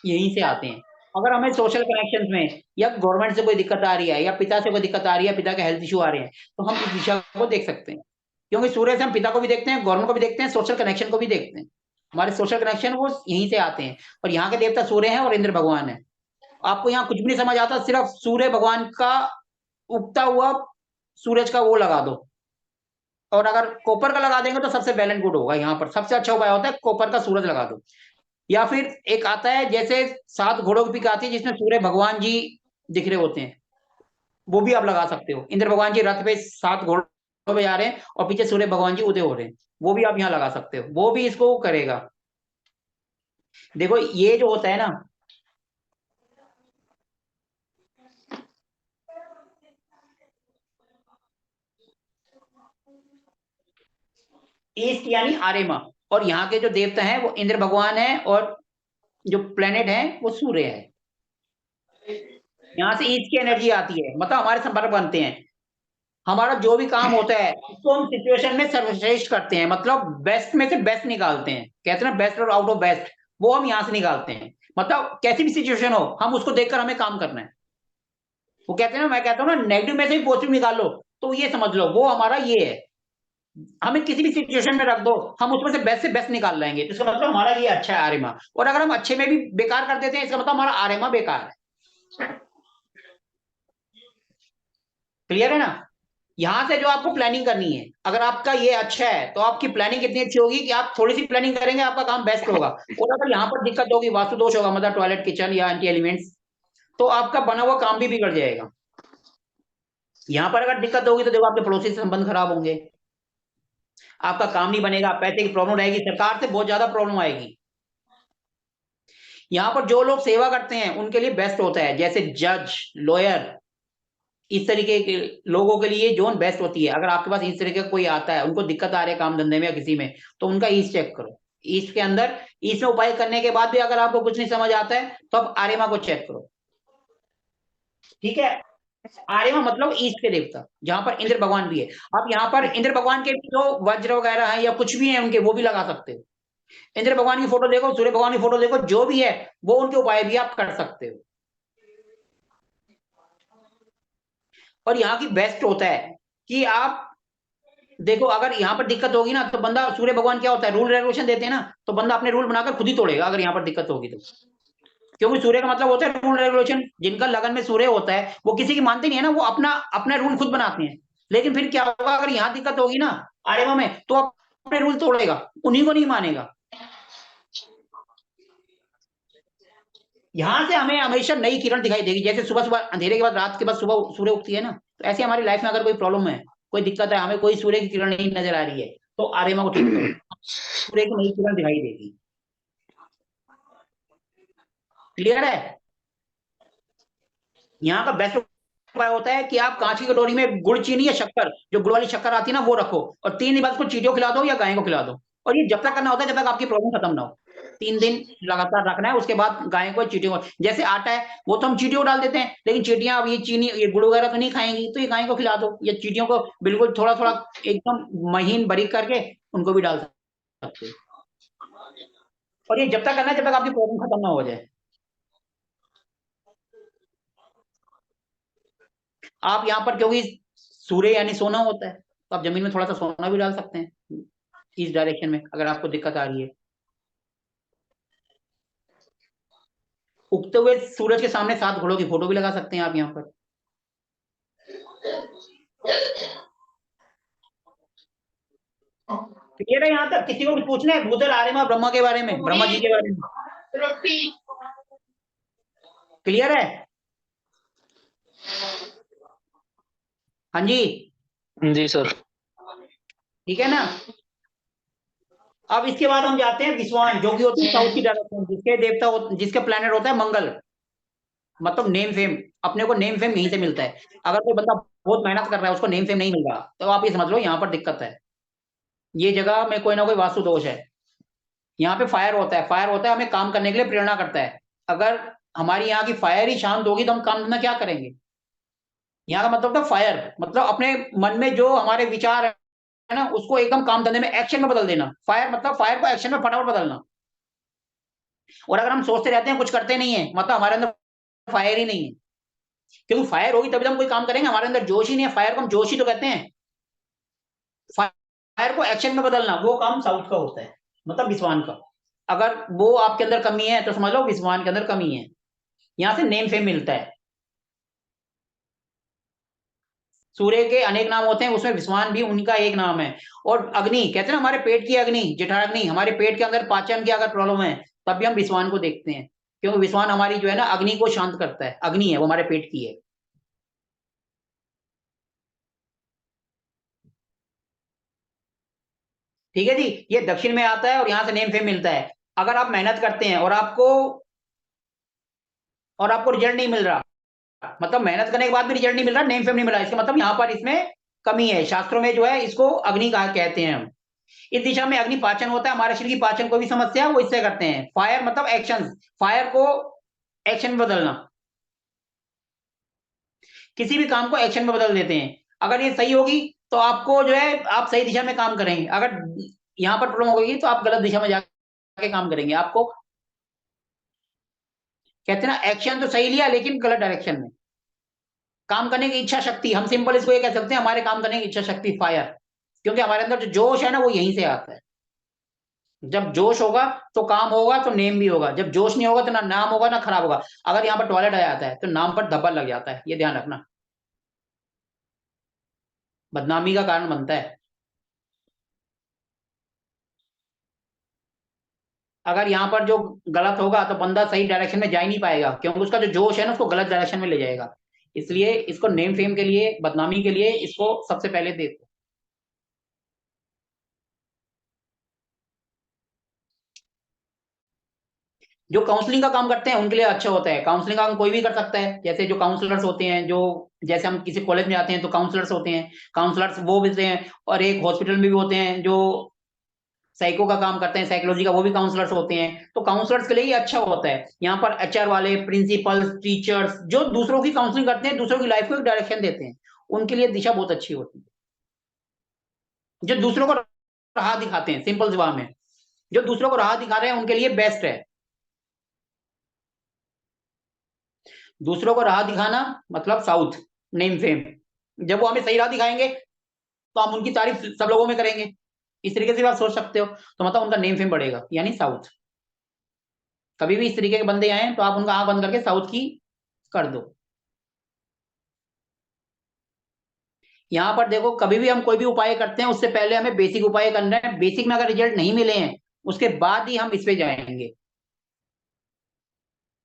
S1: यहीं से आते हैं। अगर हमें सोशल कनेक्शन में या गवर्नमेंट से कोई दिक्कत आ रही है, या पिता से कोई दिक्कत आ रही है, पिता के हेल्थ इशू आ रहे हैं, तो हम इस दिशा को देख सकते हैं। क्योंकि सूर्य से हम पिता को भी देखते हैं, गवर्नमेंट को भी देखते हैं, सोशल कनेक्शन को भी देखते हैं। हमारे सोशल कनेक्शन वो यहीं से आते हैं। और यहाँ के देवता सूर्य हैं और इंद्र भगवान है। आपको यहाँ कुछ भी नहीं समझ आता, सिर्फ सूर्य भगवान का उगता हुआ सूरज का वो लगा दो। और अगर कॉपर का लगा देंगे तो सबसे वेल एंड गुड होगा। यहाँ पर सबसे अच्छा उपाय होता है कॉपर का सूरज लगा दो। या फिर एक आता है जैसे 7 घोड़ों की पिक आती है जिसमें सूर्य भगवान जी दिख रहे होते हैं, वो भी आप लगा सकते हो। इंद्र भगवान जी रथ पे 7 घोड़ों पे जा रहे हैं और पीछे सूर्य भगवान जी उदय हो रहे हैं, वो भी आप यहाँ लगा सकते हो, वो भी इसको करेगा। देखो ये जो होता है ना, ईस्ट यानी आर्यमा, और यहाँ के जो देवता हैं वो इंद्र भगवान है, और जो प्लेनेट है वो सूर्य है। यहाँ से ईस्ट की एनर्जी आती है, मतलब हमारे संपर्क बनते हैं। हमारा जो भी काम होता है उसको हम सिचुएशन में सर्वश्रेष्ठ करते हैं, मतलब बेस्ट में से बेस्ट निकालते हैं। कहते हैं ना बेस्ट और आउट ऑफ बेस्ट, वो हम यहाँ से निकालते हैं। मतलब कैसी भी सिचुएशन हो, हम उसको देखकर हमें काम करना है। वो कहते हैं ना, मैं कहता हूँ ना, नेगेटिव में से भी पॉजिटिव निकाल लो, तो ये समझ लो वो हमारा ये है। हमें किसी भी सिचुएशन में रख दो, हम उसमें से बेस्ट निकाल लेंगे, तो इसका मतलब हमारा ये अच्छा है आर्यमा। और अगर हम अच्छे में भी बेकार कर देते हैं, इसका मतलब हमारा आर्यमा बेकार है। क्लियर है ना? यहां से जो आपको प्लानिंग करनी है, अगर आपका ये अच्छा है तो आपकी प्लानिंग कितनी अच्छी होगी कि आप थोड़ी सी प्लानिंग करेंगे आपका काम बेस्ट होगा। और अगर यहाँ पर दिक्कत होगी, वास्तु दोष होगा, मतलब टॉयलेट, किचन या एंटी एलिमेंट्स, तो आपका बना हुआ काम भी बिगड़ जाएगा। यहाँ पर अगर दिक्कत होगी तो देखो आपके पड़ोसी से संबंध खराब होंगे, आपका काम नहीं बनेगा, पैसे की प्रॉब्लम रहेगी, सरकार से बहुत ज्यादा प्रॉब्लम आएगी। यहाँ पर जो लोग सेवा करते हैं उनके लिए बेस्ट होता है, जैसे जज, लॉयर, इस तरीके के लोगों के लिए जोन बेस्ट होती है। अगर आपके पास इस तरीके का कोई आता है, उनको दिक्कत आ रही है काम धंधे में या किसी में, तो उनका ईस्ट चेक करो। ईस्ट के अंदर ईस्ट में उपाय करने के बाद भी अगर आपको कुछ नहीं समझ आता है तो आप आर्यमा को चेक करो, ठीक है। आर्यमा मतलब ईस्ट के देवता, जहां पर इंद्र भगवान भी है। आप यहाँ पर इंद्र भगवान के जो वज्र वगैरह है या कुछ भी है उनके, वो भी लगा सकते हो। इंद्र भगवान की फोटो देखो, सूर्य भगवान की फोटो देखो, जो भी है वो उनके उपाय भी आप कर सकते हो। और यहाँ की बेस्ट होता है कि आप देखो, अगर यहाँ पर दिक्कत होगी ना तो बंदा, सूर्य भगवान क्या होता है, रूल रेगुलेशन देते हैं ना, तो बंदा अपने रूल बनाकर खुद ही तोड़ेगा अगर यहाँ पर दिक्कत होगी तो। क्योंकि सूर्य का मतलब होता है रूल रेगुलेशन। जिनका लगन में सूर्य होता है वो किसी की मानते नहीं है ना, वो अपना अपना रूल खुद बनाते हैं। लेकिन फिर क्या होगा, अगर यहाँ दिक्कत होगी ना आर्यमा में, तो अपने रूल तोड़ेगा, उन्हीं को नहीं मानेगा। यहां से हमें हमेशा नई किरण दिखाई देगी। जैसे सुबह सुबह अंधेरे के बाद, रात के बाद सुबह सूर्य उगती है ना, तो ऐसे हमारी लाइफ में अगर कोई प्रॉब्लम है, कोई दिक्कत है, हमें कोई सूर्य की किरण नहीं नजर आ रही है, तो आर्यमा को ठीक करो, सूर्य की नई किरण दिखाई देगी। क्लियर है? यहाँ का बेस्ट उपाय होता है कि आप कांच की कटोरी में गुड़, चीनी या शक्कर, जो गुड़ वाली शक्कर आती है ना, वो रखो, और 3 दिन बाद उसको चींटियों को खिला दो या गाय को खिला दो। और ये जब तक करना होता है जब तक आपकी प्रॉब्लम खत्म ना हो। 3 दिन लगातार रखना है, उसके बाद गाय को, चींटियों को। जैसे आटा है वो तो हम चींटियों को डाल देते हैं, लेकिन चींटियां अब ये चीनी, ये गुड़ वगैरह तो नहीं खाएंगी, तो ये गाय को खिला दो, या चींटियों को बिल्कुल थोड़ा थोड़ा एकदम महीन बारीक करके उनको भी डाल सकते हो। और ये जब तक करना है जब तक आपकी प्रॉब्लम खत्म ना हो जाए। आप यहाँ पर, क्योंकि सूर्य यानी सोना होता है, तो आप जमीन में थोड़ा सा सोना भी डाल सकते हैं इस डायरेक्शन में, अगर आपको दिक्कत आ रही है। उगते हुए सूरज के सामने 7 घोड़ों की फोटो भी लगा सकते हैं आप यहाँ पर। क्लियर है? यहाँ तक किसी को कुछ पूछना है भूतल, आर्यमा, ब्रह्मा के बारे में, ब्रह्मा जी के बारे में? क्लियर है? हाँ जी,
S3: जी सर।
S1: ठीक है ना। अब इसके बाद हम जाते हैं विश्वान, जो कि होते हैं साउथ की डायरेक्शन, जिसके देवता, जिसके प्लेनेट होता है मंगल। मतलब नेम फेम, अपने को नेम फेम यहीं से मिलता है। अगर कोई बंदा बहुत मेहनत कर रहा है, उसको नेम फेम नहीं मिल रहा, तो आप ये समझ लो यहाँ पर दिक्कत है, ये जगह में कोई ना कोई वास्तु दोष है। यहाँ पे फायर होता है, फायर होता है हमें काम करने के लिए प्रेरणा करता है। अगर हमारी यहाँ की फायर ही शांत होगी तो हम काम धंधा क्या करेंगे। यहाँ का मतलब था फायर, मतलब अपने मन में जो हमारे विचार है ना, उसको एकदम काम धंधे में, एक्शन में बदल देना। फायर मतलब फायर को एक्शन में फटाफट बदलना। और अगर हम सोचते रहते हैं कुछ करते नहीं है, मतलब हमारे अंदर फायर ही नहीं है। क्योंकि फायर होगी तभी तो हम कोई काम करेंगे, हमारे अंदर जोश ही नहीं है। फायर को हम जोश ही तो कहते हैं। फायर को एक्शन में बदलना, वो काम साउथ का होता है, मतलब विश्वान का। अगर वो आपके अंदर कमी है तो समझ लो विश्वान के अंदर कमी है। यहां से नेम फेम मिलता है। सूर्य के अनेक नाम होते हैं, उसमें विश्वान भी उनका एक नाम है। और अग्नि कहते हैं ना, हमारे पेट की अग्नि, जठराग्नि, हमारे पेट के अंदर पाचन की अगर प्रॉब्लम है तब भी हम विश्वान को देखते हैं, क्योंकि विश्वान हमारी जो है ना अग्नि को शांत करता है। अग्नि है वो, हमारे पेट की है। ठीक है जी, ये दक्षिण में आता है और यहां से नेम फेम मिलता है। अगर आप मेहनत करते हैं और आपको रिजल्ट नहीं मिल रहा, मतलब मेहनत करने के बाद भी रिजल्ट नहीं मिल रहा, नेम फेम नहीं मिल रहा, इसका मतलब यहाँ पर इसमें कमी है। शास्त्रों में जो है इसको अग्नि कहा कहते हैं हम। इस दिशा में अग्नि पाचन होता है, हमारे शरीर की पाचन कोई भी समस्या है वो इससे करते हैं। फायर मतलब एक्शन, फायर को एक्शन में बदलना, किसी भी काम को एक्शन में बदल देते हैं। अगर ये सही होगी तो आपको जो है, आप सही दिशा में काम करेंगे। अगर यहाँ पर प्रॉब्लम होगी तो आप गलत दिशा में जाके काम करेंगे। आपको कहते हैं ना, एक्शन तो सही लिया लेकिन गलत डायरेक्शन में। काम करने की इच्छा शक्ति, हम सिंपल इसको ये कह सकते हैं, हमारे काम करने की इच्छा शक्ति फायर, क्योंकि हमारे अंदर जो जोश है ना वो यहीं से आता है। जब जोश होगा तो काम होगा, तो नेम भी होगा। जब जोश नहीं होगा तो ना नाम होगा ना खराब होगा। अगर यहाँ पर टॉयलेट आ जाता है तो नाम पर धब्बा लग जाता है, ये ध्यान रखना, बदनामी का कारण बनता है। अगर यहाँ पर जो गलत होगा तो बंदा सही डायरेक्शन में जा ही नहीं पाएगा, क्योंकि उसका जो जोश है ना उसको गलत डायरेक्शन में ले जाएगा। इसलिए इसको नेम फेम के लिए, बदनामी के लिए इसको सबसे पहले देखो। जो काउंसलिंग का काम करते हैं उनके लिए अच्छा होता है। काउंसलिंग का काम कोई भी कर सकता है, जैसे जो काउंसलर्स होते हैं, जो जैसे हम किसी कॉलेज में आते हैं तो काउंसलर्स होते हैं, काउंसलर्स वो भी होते हैं, और एक हॉस्पिटल में भी होते हैं जो साइको का काम करते हैं, साइकोलॉजी का, वो भी काउंसलर्स होते हैं। तो काउंसलर्स के लिए ये अच्छा होता है। यहाँ पर एचआर वाले, प्रिंसिपल्स, टीचर्स जो दूसरों की काउंसलिंग करते हैं, दूसरों की लाइफ को एक डायरेक्शन देते हैं, उनके लिए दिशा बहुत अच्छी होती है। जो दूसरों को राह दिखाते हैं, सिंपल जबान में, जो दूसरों को राह दिखा रहे हैं उनके लिए बेस्ट है। दूसरों को राह दिखाना मतलब साउथ, नेम फेम। जब वो हमें सही राह दिखाएंगे तो हम उनकी तारीफ सब लोगों में करेंगे, इस तरीके से आप सोच सकते हो, तो मतलब उनका नेम फेम बढ़ेगा, यानी साउथ। कभी भी इस तरीके के बंदे आए तो आप उनका आंख बंद करके साउथ की कर दो। यहाँ पर देखो, कभी भी हम कोई भी उपाय करते हैं उससे पहले हमें बेसिक उपाय करना है। बेसिक में अगर रिजल्ट नहीं मिले हैं उसके बाद ही हम इस पे जाएंगे।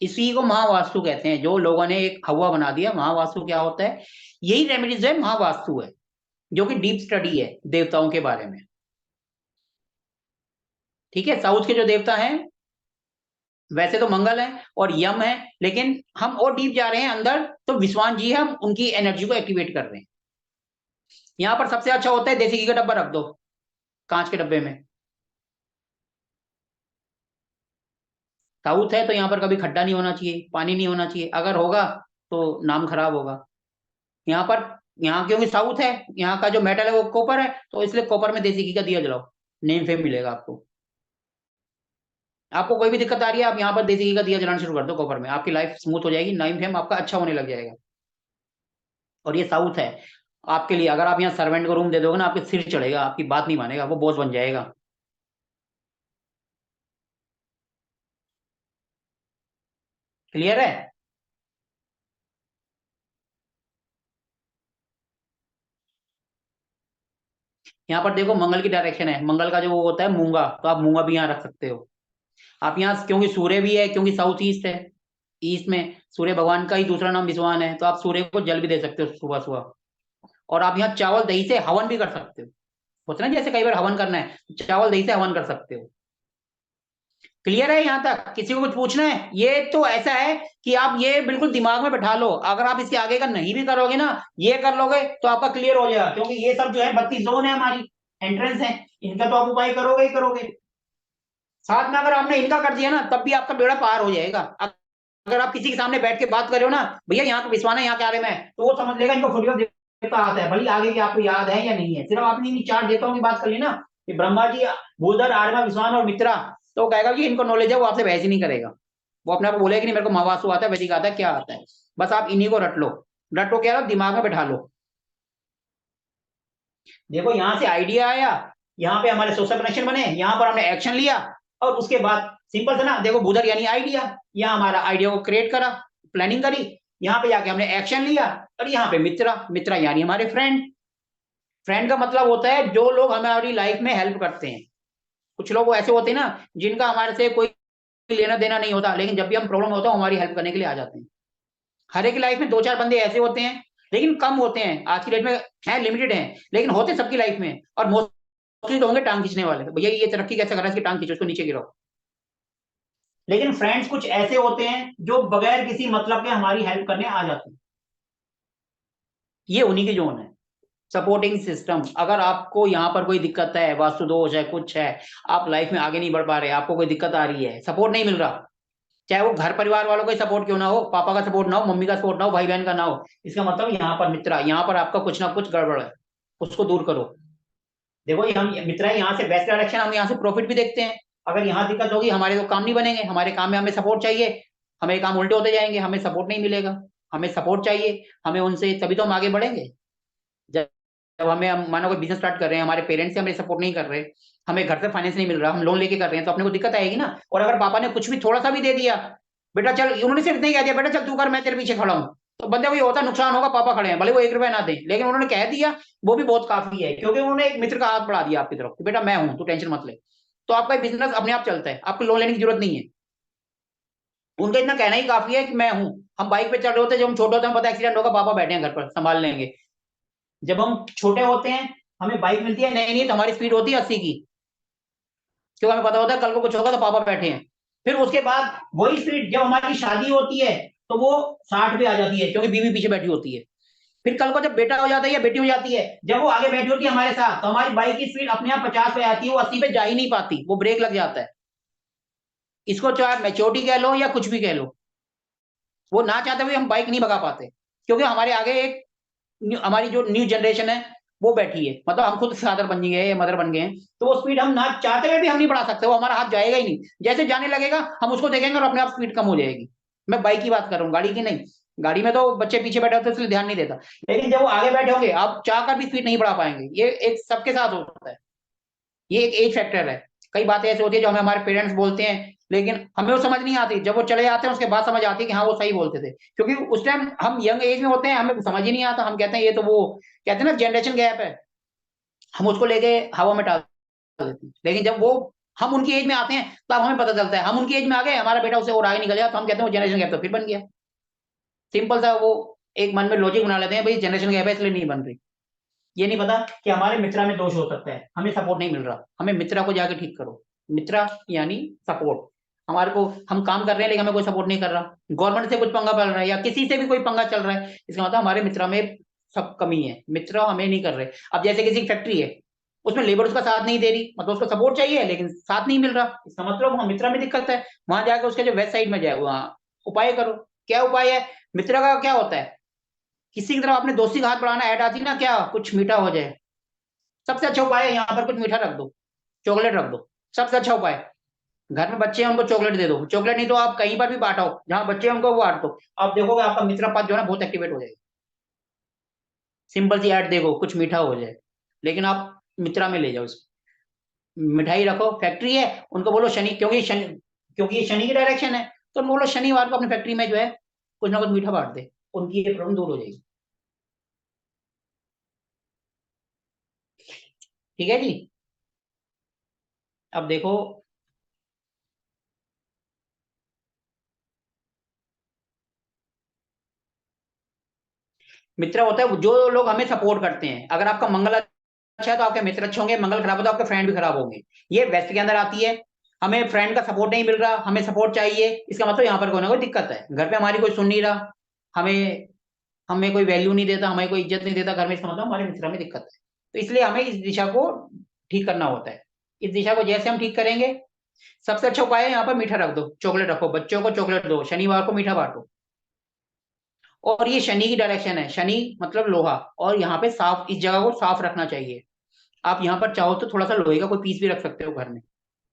S1: इसी को महावास्तु कहते हैं। जो लोगों ने एक हवा बना दिया, महावास्तु क्या होता है, यही रेमेडीज है, महावास्तु है, जो कि डीप स्टडी है देवताओं के बारे में। ठीक है, साउथ के जो देवता हैं वैसे तो मंगल है और यम है, लेकिन हम और डीप जा रहे हैं अंदर, तो विश्वान जी है, हम उनकी एनर्जी को एक्टिवेट कर रहे हैं। यहाँ पर सबसे अच्छा होता है देसी घी का डब्बा रख दो कांच के डब्बे में। साउथ है तो यहाँ पर कभी खड्डा नहीं होना चाहिए, पानी नहीं होना चाहिए, अगर होगा तो नाम खराब होगा। यहाँ पर, यहाँ क्योंकि साउथ है, यहाँ का जो मेटल है वो कॉपर है, तो इसलिए कॉपर में देसी घी का दिया जलाओ, नेम फेम मिलेगा आपको। आपको कोई भी दिक्कत आ रही है, आप यहाँ पर देसी घी का दिया जलाना शुरू कर दो कॉपर में, आपकी लाइफ स्मूथ हो जाएगी, नेम फेम आपका अच्छा होने लग जाएगा। और ये साउथ है आपके लिए। अगर आप यहाँ सर्वेंट को रूम दे दोगे ना, आपके सिर चढ़ेगा, आपकी बात नहीं मानेगा, वो बॉस बन जाएगा। क्लियर है? यहाँ पर देखो मंगल की डायरेक्शन है, मंगल का जो वो होता है मूंगा, तो आप मूंगा भी यहाँ रख सकते हो। आप यहाँ, क्योंकि सूर्य भी है, क्योंकि साउथ ईस्ट है, ईस्ट में सूर्य भगवान का ही दूसरा नाम विश्वान है, तो आप सूर्य को जल भी दे सकते हो सुबह सुबह। और आप यहाँ चावल दही से हवन भी कर सकते हो। होता है ना, जैसे कई बार हवन करना है, चावल दही से हवन कर सकते हो। क्लियर है यहाँ तक? किसी को कुछ पूछना है? ये तो ऐसा है कि आप ये बिल्कुल दिमाग में बैठा लो, अगर आप इसके आगे का नहीं भी करोगे ना, ये कर लोगे तो आपका क्लियर हो जाएगा। क्योंकि ये सब जो है 32 जोन है, हमारी एंट्रेंस है, इनका तो आप उपाय करोगे ही करोगे। साथ में अगर आपने इनका कर दिया ना, तब भी आपका बेड़ा पार हो जाएगा। अगर आप किसी के सामने बैठ के बात कर रहे हो ना, भैया यहाँ तो विश्वान है, यहाँ के बारे में, तो वो समझ लेगा इनको फुटबॉल देवता आता है, भले आगे की आपको याद है या नहीं है। सिर्फ आपने इन 4 देवताओं की बात कर ली ना, कि ब्रह्मा जी, भूधर, आर्यमा, विश्वान और मित्रा, तो कहेगा कि इनको नॉलेज है, वो आपसे बहस ही नहीं करेगा। वो अपने आप को बोलेगा कि नहीं, मेरे को महावास्तु आता है, वैदिक आता है, क्या आता है। बस आप इन्हीं को रट लो, रटो क्या, दिमाग में बैठा लो। देखो यहाँ से आइडिया आया, यहाँ पे हमारे सोशल कनेक्शन बने, यहाँ पर हमने एक्शन लिया, और उसके बाद सिंपल था ना, देखो बुधर यानी आइडिया, यहाँ हमारा आइडिया को क्रिएट करा, प्लानिंग करी, यहाँ पे जाके हमने एक्शन लिया, और यहाँ पे मित्रा, मित्रा यानी हमारे फ्रेंड। फ्रेंड का मतलब होता है जो लोग हमारी लाइफ में हेल्प करते हैं। कुछ लोग ऐसे होते हैं ना जिनका हमारे से कोई लेना देना नहीं होता, लेकिन जब भी हम प्रॉब्लम होता है हमारी हेल्प करने के लिए आ जाते हैं। हर एक लाइफ में 2-4 बंदे ऐसे होते हैं, लेकिन कम होते हैं, आज की डेट में है, लिमिटेड है, लेकिन होते सबकी लाइफ में। और मोस्टली तो होंगे टांग खींचने वाले, भैया ये तरक्की कैसे कर रहा है, इसकी टांग खींचो, उसको नीचे गिराओ। लेकिन फ्रेंड्स कुछ ऐसे होते हैं जो बगैर किसी मतलब के हमारी हेल्प करने आ जाते हैं। ये उन्हीं की जोन है। Supporting system. अगर आपको यहाँ पर कोई दिक्कत है, वास्तु दोष है, कुछ है, आप लाइफ में आगे नहीं बढ़ पा रहे, आपको कोई दिक्कत आ रही है, सपोर्ट नहीं मिल रहा, चाहे वो घर परिवार वालों का सपोर्ट क्यों ना हो, पापा का सपोर्ट ना हो, मम्मी का सपोर्ट ना हो, भाई बहन का ना हो, इसका मतलब यहाँ पर मित्रा, यहाँ पर आपका कुछ ना कुछ गड़बड़ है, उसको दूर करो। देखो ये हम मित्रा है, यहाँ से बेस्ट डायरेक्शन, हम यहाँ से प्रॉफिट भी देखते हैं। अगर यहाँ दिक्कत होगी, हमारे तो काम नहीं बनेंगे, हमारे काम में हमें सपोर्ट चाहिए, हमें काम उल्टे होते जाएंगे, हमें सपोर्ट नहीं मिलेगा, हमें सपोर्ट चाहिए, हमें उनसे, तभी तो हम आगे बढ़ेंगे। जब हमें, मानो कोई बिजनेस स्टार्ट कर रहे हैं, हमारे पेरेंट्स हमें सपोर्ट नहीं कर रहे, हमें घर से फाइनेंस नहीं मिल रहा, हम लोन लेके कर रहे हैं, तो अपने को दिक्कत आएगी ना। और अगर पापा ने कुछ भी थोड़ा सा भी दे दिया, बेटा चल, उन्होंने सिर्फ नहीं कह दिया बेटा चल तू कर, मैं तेरे पीछे खड़ा हूँ, तो बंदे को ये होता नुकसान होगा, पापा खड़े हैं, भले वो 1 रुपया ना दे, लेकिन उन्होंने कह दिया, वो भी बहुत काफी है, क्योंकि उन्होंने एक मित्र का हाथ बढ़ा दिया आपकी तरफ, बेटा मैं हूं, तू टेंशन मत ले, तो आपका बिजनेस अपने आप चलता है, आपको लोन लेने की जरूरत नहीं है। उनका इतना कहना ही काफी है कि मैं हूं। हम बाइक पे चल रहे होते हैं, जब हम छोटे होते हैं, पता एक्सीडेंट होगा, पापा बैठे हैं घर पर, संभाल लेंगे। जब हम छोटे होते हैं, हमें बाइक मिलती है नई नई, तो हमारी स्पीड होती है 80 की, क्योंकि हमें पता होता है कल को कुछ होगा तो पापा बैठे हैं। फिर उसके बाद वही स्पीड जब हमारी शादी होती है तो वो 60 पे आ जाती है, क्योंकि बीवी पीछे बैठी होती है। फिर कल को जब बेटा हो जाता है या बेटी हो जाती है, जब वो आगे बैठी होती है हमारे साथ, तो हमारी बाइक की स्पीड अपने आप 50 पे आती है, वो 80 पे जा ही नहीं पाती, वो ब्रेक लग जाता है। इसको चाहे मैच्योरिटी कह लो या कुछ भी कह लो, वो ना चाहते हुए हम बाइक नहीं भगा पाते, क्योंकि हमारे आगे एक हमारी जो न्यू जनरेशन है वो बैठी है, मतलब हम खुद फादर बन गए हैं, मदर बन गए हैं, तो वो स्पीड हम ना चाहते हुए भी हम नहीं बढ़ा सकते, वो हमारा हाथ जाएगा ही नहीं। जैसे जाने लगेगा हम उसको देखेंगे और अपने आप स्पीड कम हो जाएगी। मैं बाइक की बात कर रहा हूँ, गाड़ी की नहीं। गाड़ी में तो बच्चे पीछे बैठे होते हैं इसलिए ध्यान नहीं देता, लेकिन जब वो आगे बैठे होंगे आप चाह कर भी स्पीड नहीं बढ़ा पाएंगे। ये एक सबके साथ होता है, ये एक एज फैक्टर है। कई बातें ऐसी होती है जो हमें हमारे पेरेंट्स बोलते हैं, लेकिन हमें वो समझ नहीं आती, जब वो चले जाते हैं उसके बाद समझ आती है कि हाँ वो सही बोलते थे, क्योंकि उस टाइम हम यंग एज में होते हैं, हमें समझ ही नहीं आता, हम कहते हैं ये तो वो कहते हैं ना जनरेशन गैप है, हम उसको लेके हवा में डाल देते हैं। लेकिन जब वो हम उनकी एज में आते हैं तब हमें पता चलता है, हम उनकी एज में आ गए, हमारा बेटा उससे और आगे निकल गया, तो हम कहते हैं वो जनरेशन गैप तो फिर बन गया। सिंपल सा वो एक मन में लॉजिक बना लेते हैं, भाई जनरेशन गैप है इसलिए नहीं बन रही। ये नहीं पता कि हमारे मित्रा में दोष हो सकता है, हमें सपोर्ट नहीं मिल रहा, हमें मित्रा को जाके ठीक करो। मित्रा यानी सपोर्ट, हमारे को हम काम कर रहे हैं लेकिन हमें कोई सपोर्ट नहीं कर रहा, गवर्नमेंट से कुछ पंगा पड़ रहा है या किसी से भी कोई पंगा चल रहा है, इसका मतलब हमारे मित्रा में सब कमी है, मित्रा हमें नहीं कर रहे। अब जैसे किसी की फैक्ट्री है, उसमें लेबर उसका साथ नहीं दे रही, मतलब उसको सपोर्ट चाहिए लेकिन साथ नहीं मिल रहा, इसका मतलब वहां मित्रा में दिक्कत है। वहां जाकर उसके जो वेस्ट साइड में जाए वहां उपाय करो। क्या उपाय है मित्रा का? क्या होता है, किसी की तरफ अपने दोस्ती का हाथ बढ़ाना, ऐड आती ना, क्या कुछ मीठा हो जाए। सबसे अच्छा उपाय है यहाँ पर कुछ मीठा रख दो, चॉकलेट रख दो, सबसे अच्छा उपाय। घर में बच्चे हैं उनको चॉकलेट दे दो, चॉकलेट नहीं तो आप कहीं पर भी बांटो, जहां बच्चे हैं उनको वो बांट दो, आप देखोगे आपका मित्रा पद जो है ना बहुत एक्टिवेट हो जाएगा। सिंपल सी ऐड देखो, कुछ मीठा हो जाए, लेकिन आप मित्रा में ले जाओ इसको। मिठाई रखो, फैक्ट्री है उनको बोलो शनि, क्योंकि ये शनि की डायरेक्शन है, तो बोलो शनिवार को अपनी फैक्ट्री में जो है कुछ ना कुछ मीठा बांट दे, उनकी ये प्रॉब्लम दूर हो जाएगी। ठीक है जी। अब देखो, मित्र होता है जो लोग हमें सपोर्ट करते हैं। अगर आपका मंगल अच्छा है तो आपके मित्र अच्छे होंगे, मंगल खराब हो तो आपके फ्रेंड भी खराब होंगे। ये वेस्ट के अंदर आती है। हमें फ्रेंड का सपोर्ट नहीं मिल रहा, हमें सपोर्ट चाहिए, इसका मतलब यहाँ पर कोई ना कोई दिक्कत है, घर पे हमारी कोई सुन नहीं रहा, हमें हमें कोई वैल्यू नहीं देता, हमें कोई इज्जत नहीं देता घर में, इसका मतलब हमारे मित्र में दिक्कत है। तो इसलिए हमें इस दिशा को ठीक करना होता है। इस दिशा को जैसे हम ठीक करेंगे, सबसे अच्छा उपाय है यहाँ पर मीठा रख दो, चॉकलेट रखो, बच्चों को चॉकलेट दो, शनिवार को मीठा बांटो। और ये शनि की डायरेक्शन है, शनि मतलब लोहा, और यहाँ पे साफ, इस जगह को साफ रखना चाहिए। आप यहाँ पर चाहो तो थोड़ा सा लोहे का कोई पीस भी रख सकते हो घर में,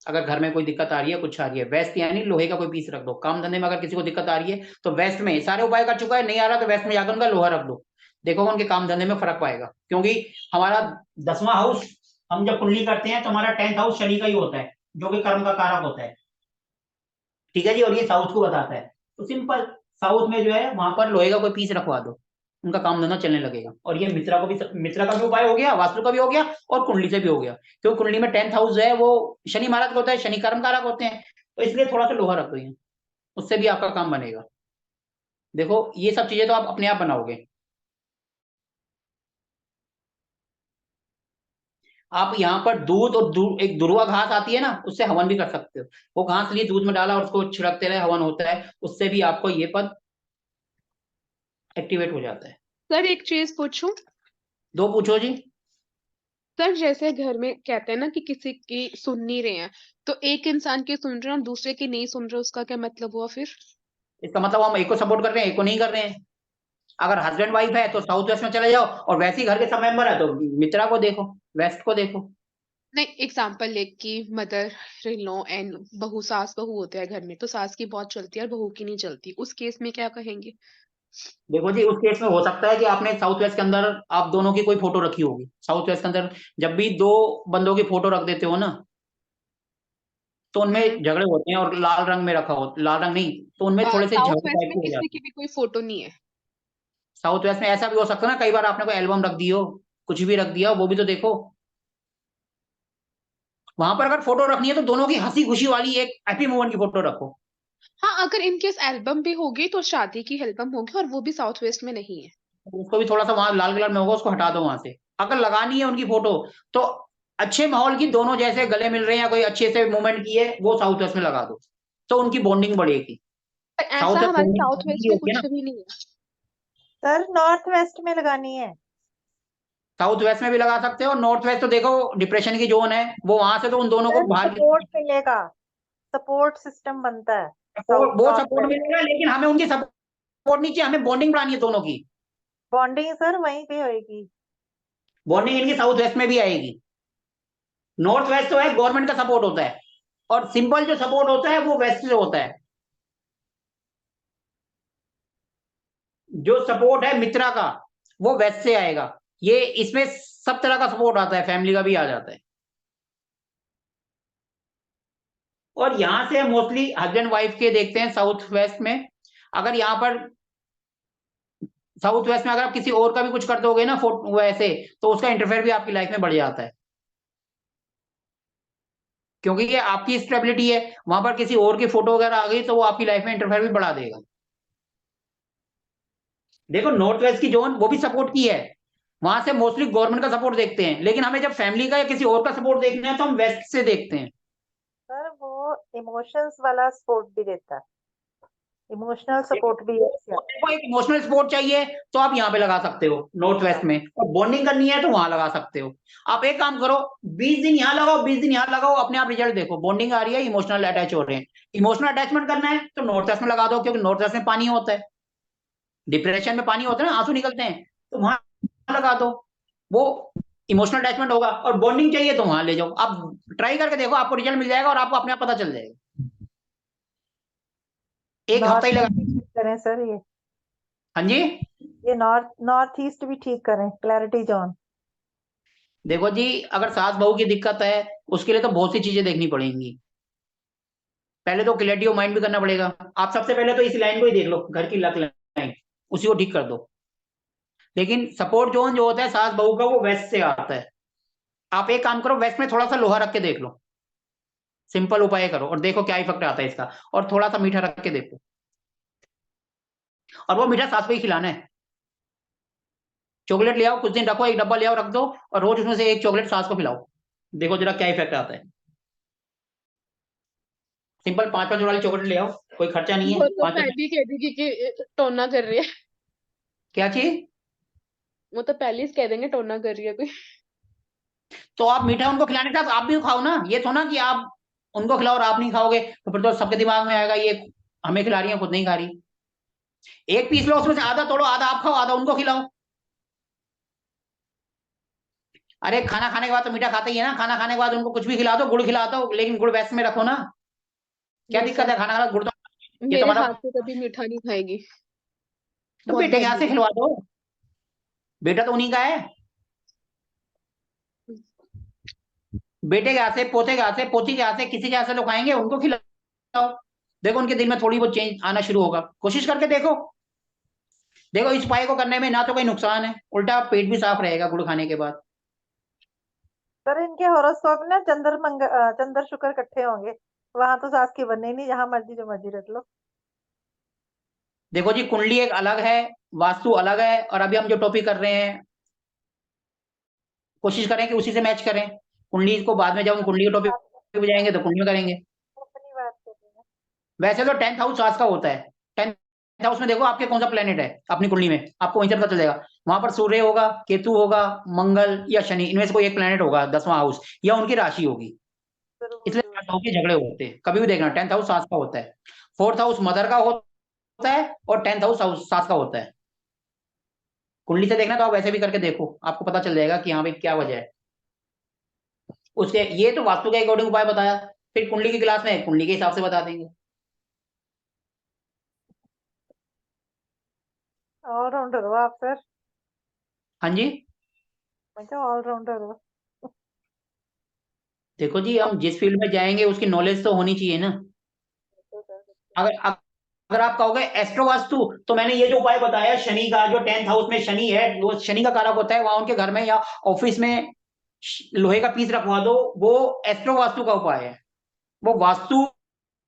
S1: अगर घर में कोई दिक्कत आ रही है, कुछ आ रही है। वेस्ट यानी लोहे का कोई पीस रख दो। काम धंधे में अगर किसी को दिक्कत आ रही है तो वेस्ट में, सारे उपाय कर चुका है, नहीं आ रहा तो वेस्ट में जाकर उनका लोहा रख दो, देखो उनके काम धंधे में फर्क पाएगा। क्योंकि हमारा 10वां हाउस, हम जब कुंडली करते हैं तो हमारा 10th हाउस शनि का ही होता है, जो कि कर्म का कारक होता है। ठीक है जी, और ये साउथ को बताता है। तो सिंपल, साउथ में जो है वहां पर लोहे का कोई पीस रखवा दो, उनका काम धंधा चलने लगेगा। और ये मित्रा को भी, मित्रा का भी उपाय हो गया, वास्तु का भी हो गया, और कुंडली से भी हो गया। क्योंकि कुंडली में 10th हाउस जो है वो शनि महाराज का होता है, शनि कर्म कारक होते हैं, तो इसलिए थोड़ा सा लोहा रख दो, उससे भी आपका काम बनेगा। देखो ये सब चीजें तो आप अपने आप बनाओगे। आप यहाँ पर दूध और एक दुर्वा घास आती है ना, उससे हवन भी कर सकते हो। वो घास लिए दूध में डाला और उसको छिड़कते रहे, हवन होता है, उससे भी आपको ये पद एक्टिवेट हो जाता है।
S5: सर एक चीज पूछूं?
S1: दो पूछो जी।
S5: सर जैसे घर में कहते हैं ना कि किसी की सुन नहीं रहे हैं, तो एक इंसान की सुन रहे हैं और दूसरे की नहीं सुन रहे, उसका क्या मतलब हुआ फिर?
S1: इसका मतलब हम एक को सपोर्ट कर रहे हैं, एक को नहीं कर रहे हैं। अगर हस्बैंड वाइफ है तो साउथ वेस्ट में चले जाओ, और वैसे ही घर के सब मेंबर है तो मित्रा को देखो, वेस्ट को देखो।
S5: नहीं, एग्जाम्पल ले कि मदर इन लॉ एंड बहू, सास बहू होते हैं घर में, तो सास की बहुत चलती है और बहू की नहीं चलती, उस केस में क्या कहेंगे?
S1: देखो जी, उस केस में हो सकता है कि आपने साउथ वेस्ट के अंदर आप दोनों की कोई फोटो रखी होगी। साउथ वेस्ट के अंदर जब भी दो बंदों की फोटो रख देते हो ना, तो उनमें झगड़े होते हैं, और लाल रंग में रखा हो, लाल रंग नहीं तो उनमें थोड़े से
S5: साउथ
S1: झगड़े
S5: वेस्ट
S1: टाइप
S5: में
S1: के हो
S5: किसी
S1: जाते
S5: की
S1: हैं।
S5: भी कोई फोटो नहीं है?
S1: साउथ वेस्ट में ऐसा भी हो सकता है ना, कई बार आपने कोई एल्बम रख दी हो, कुछ भी रख दिया, वो भी तो देखो। वहां पर अगर फोटो रखनी है तो दोनों की हंसी खुशी वाली एक हैप्पी मोमेंट की फोटो रखो।
S5: हाँ, अगर इनकेस एल्बम भी होगी तो शादी की एल्बम होगी, और वो भी साउथ वेस्ट में नहीं है।
S1: उसको भी थोड़ा सा वहां लाल कलर में होगा, उसको हटा दो वहां से। अगर लगानी है उनकी फोटो तो अच्छे माहौल की, दोनों जैसे गले मिल रहे हैं या कोई अच्छे से मूवमेंट की है, वो साउथ वेस्ट में लगा दो। तो उनकी बॉन्डिंग बढ़ेगी।
S5: पर ऐसा
S1: साउथ वेस्ट
S5: हमारे
S1: बॉन्डिंग
S5: साउथ वेस्ट में
S1: होती है
S5: कुछ
S1: ना,
S5: भी नहीं है।
S2: सर नॉर्थ वेस्ट में लगानी है।
S1: साउथ वेस्ट में भी लगा सकते हो। नॉर्थ वेस्ट तो देखो डिप्रेशन की जोन है, वो वहां से तो उन दोनों को
S2: सर
S1: बाहर
S2: सपोर्ट मिलेगा, सपोर्ट सिस्टम बनता है साउथ
S1: वो
S2: नॉर्थ
S1: सपोर्ट
S2: वेस्ट।
S1: मिलेगा, लेकिन हमें उनकी सपोर्ट नहीं चाहिए, हमें बॉन्डिंग बढ़ानी है दोनों की।
S2: बॉन्डिंग सर वहीं पे होएगी।
S1: बॉन्डिंग इनकी साउथ वेस्ट में भी आएगी। नॉर्थ वेस्ट तो है गवर्नमेंट का सपोर्ट होता है, और सिंपल जो सपोर्ट होता है वो वेस्ट से होता है। जो सपोर्ट है मित्रा का वो वेस्ट से आएगा। ये इसमें सब तरह का सपोर्ट आता है, फैमिली का भी आ जाता है। और यहां से मोस्टली हस्बैंड वाइफ के देखते हैं साउथ वेस्ट में। अगर यहाँ पर साउथ वेस्ट में अगर आप किसी और का भी कुछ कर दोगे ना वैसे, तो उसका इंटरफेयर भी आपकी लाइफ में बढ़ जाता है, क्योंकि ये आपकी स्टेबिलिटी है। वहां पर किसी और की फोटो वगैरह आ गई तो वो आपकी लाइफ में इंटरफेयर भी बढ़ा देगा। देखो नॉर्थ वेस्ट की जोन वो भी सपोर्ट की है, वहां से मोस्टली गवर्नमेंट का सपोर्ट देखते हैं, लेकिन हमें जब फैमिली का या किसी और का सपोर्ट देखना है तो हम वेस्ट से देखते हैं।
S2: सर वो इमोशंस वाला सपोर्ट भी देता है, इमोशनल सपोर्ट भी है इसका।
S1: देखो एक इमोशनल सपोर्ट चाहिए तो आप यहाँ पे लगा सकते हो नॉर्थ वेस्ट में, और बॉन्डिंग करनी है तो वहां लगा सकते हो। आप एक काम करो, 20 दिन यहाँ लगाओ, 20 दिन यहाँ लगाओ, अपने आप रिजल्ट देखो। बॉन्डिंग आ रही है, इमोशनल अटैच हो रहे हैं। इमोशनल अटैचमेंट करना है तो नॉर्थ वेस्ट में लगा दो, क्योंकि नॉर्थ वेस्ट में पानी होता है, डिप्रेशन में पानी होता है ना, आंसू निकलते हैं, तो वहां लगा दो, वो इमोशनल अटैचमेंट होगा। और बॉन्डिंग चाहिए तो वहां ले जाओ। आप ट्राई करके देखो, आपको रिजल्ट मिल जाएगा और आपको अपने आप पता चल जाएगा। एक हफ्ता ही लगा।
S2: करें सर
S1: हाँ जी,
S2: ये नॉर्थ ईस्ट भी ठीक करें, क्लैरिटी जोन।
S1: देखो जी, अगर सास बहू की दिक्कत है उसके लिए तो बहुत सी चीजें देखनी पड़ेंगी। पहले तो क्लैरिटी ऑफ माइंड भी करना पड़ेगा। आप सबसे पहले तो इस लाइन को ही देख लो, घर की लक लाइन, उसी को ठीक कर दो। लेकिन सपोर्ट जोन जो होता है सास बहू का, वो वेस्ट से आता है। आप एक काम करो, वेस्ट में थोड़ा सा लोहा रख के देख लो, सिंपल उपाय करो और देखो क्या इफेक्ट आता है इसका। और थोड़ा सा मीठा रख के देखो, और वो मीठा सास को ही खिलाना है। चॉकलेट ले आओ, कुछ दिन रखो, एक डब्बा ले आओ, रख दो, और रोज उसमें से एक चॉकलेट सास को खिलाओ, देखो जरा क्या इफेक्ट आता है। सिंपल 5-5 वाली चॉकलेट ले आओ, कोई खर्चा नहीं है।
S5: वो तो
S1: 5
S5: पहले ही कह देगी कि टोना कर रही है।
S1: क्या चीज?
S5: वो तो पहले ही कह देंगे टोना कर रही है कोई।
S1: तो आप मीठा उनको खिलाने के साथ आप भी खाओ ना। ये तो ना कि आप उनको खिलाओ और आप नहीं खाओगे, तो फिर तो सबके दिमाग में आएगा ये हमें खिला रही है, खुद नहीं खा रही। एक पीस लो, उसमें से आधा तोड़ो, आधा आप खाओ, आधा उनको खिलाओ। अरे खाना खाने के बाद तो मीठा खाते ही है ना, खाना खाने के बाद उनको कुछ भी खिला दो, गुड़ खिला दो, लेकिन गुड़ वैसे में रखो ना। क्या
S5: नहीं
S1: दिक्कत
S5: सर,
S1: है, खाना खा गुड़ तो ये
S5: मेरे
S1: तुम्हारा।
S5: हाथ से कभी मीठा नहीं खाएगी।
S1: तो
S5: बहुत
S1: बेटे के हाथ
S5: बहरी
S1: से
S5: है।
S1: खिलवा दो, बेटा तो उन्हीं का है। बेटे के हाथ से, पोते के हाथ से, पोती के हाथ से, किसी के हाथ से लोग खाएंगे, उनको खिलाओ। देखो उनके दिल में थोड़ी बहुत चेंज आना शुरू होगा, कोशिश करके देखो। देखो इस उपाय को करने में ना तो कोई नुकसान है, उल्टा पेट भी साफ रहेगा गुड़ खाने के बाद।
S2: सर इनके हॉरोस्कोप में ना चंद्र शुक्र इकट्ठे होंगे, वहां तो सास की बनने ही नहीं, जहां मर्जी जो मर्जी रख लो।
S1: देखो जी, कुंडली एक अलग है, वास्तु अलग है, और अभी हम जो टॉपिक कर रहे हैं कोशिश करें कि उसी से मैच करें। कुंडली को बाद में जब हम कुंडली के टॉपिक पे जाएंगे तो कुंडली में करेंगे।
S2: अपनी बात कर रही हैं।
S1: वैसे तो 10th हाउस सास का होता है। 10th हाउस में देखो आपके कौन सा प्लेनेट है अपनी कुंडली में, आपको वहीं से पता चल जाएगा। वहां पर सूर्य होगा, केतु होगा, मंगल या शनि, इनमें से कोई एक प्लेनेट होगा 10वां हाउस, या उनकी राशि होगी।
S2: जरूर
S1: इसलिए
S2: जरूर।
S1: सासों के झगड़े होते हैं, कभी भी देखना 10th हाउस सास का होता है। 4th हाउस मदर का होता है, और 10th हाउस सास का होता है। कुंडली से देखना तो आप वैसे भी करके देखो, आपको पता चल जाएगा कि हाँ भाई क्या वजह है उसके। ये तो वास्तु के अकॉर्डिंग उपाय बताया, फिर कुंडली की क्लास में कुंडली के हिसाब से बता देंगे।
S2: ऑलराउंडर हो आप सर,
S1: हाँ जी,
S2: मैं क्या ऑलराउंडर हो।
S1: देखो जी, हम जिस फील्ड में जाएंगे उसकी नॉलेज तो होनी चाहिए ना। अगर अगर आप कहोगे एस्ट्रो वास्तु, तो मैंने ये जो उपाय बताया शनि का, जो 10th हाउस में शनि है, वो शनि का कारक होता है, वहां उनके घर में या ऑफिस में लोहे का पीस रखवा दो, वो एस्ट्रो वास्तु का उपाय है। वो वास्तु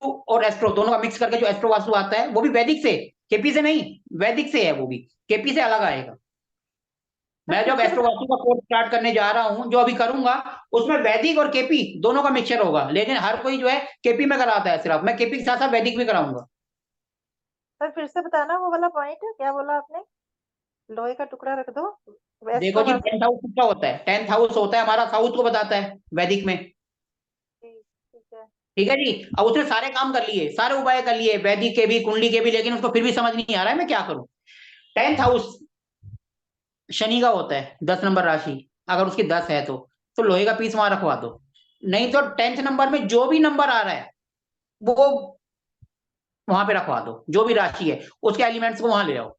S1: और एस्ट्रो दोनों का मिक्स करके जो एस्ट्रो वास्तु आता है, वो भी वैदिक से, केपी से नहीं, वैदिक से है, वो भी केपी से अलग आएगा। मैं जब एस्ट्रोवास्तु का कोर्स स्टार्ट करने जा रहा हूँ, जो अभी करूंगा, उसमें वैदिक और केपी दोनों का मिक्सचर होगा, लेकिन हर कोई जो है केपी में कराता है सिर्फ, मैं केपी के साथ साथ वैदिक भी कराऊंगा।
S2: सर फिर से बताना वो वाला पॉइंट, क्या बोला आपने? लोहे का टुकड़ा रख दो,
S1: देखो जी,
S2: एस्ट्रोवास्तु।
S1: 10th हाउस किसका होता है? 10th हाउस होता है हमारा, साउथ को बताता है वैदिक में।
S2: ठीक है।
S1: ठीक है जी। अब उसने सारे काम कर लिए, सारे उपाय कर लिए, वैदिक के भी, कुंडली के भी, लेकिन उसको फिर भी समझ नहीं आ रहा है मैं क्या करूं। 10th हाउस शनि का होता है, 10 नंबर राशि, अगर उसकी 10 है तो लोहे का पीस वहां रखवा दो। नहीं तो 10th नंबर में जो भी नंबर आ रहा है वो वहां पे रखवा दो, जो भी राशि है उसके एलिमेंट्स को वहां ले आओ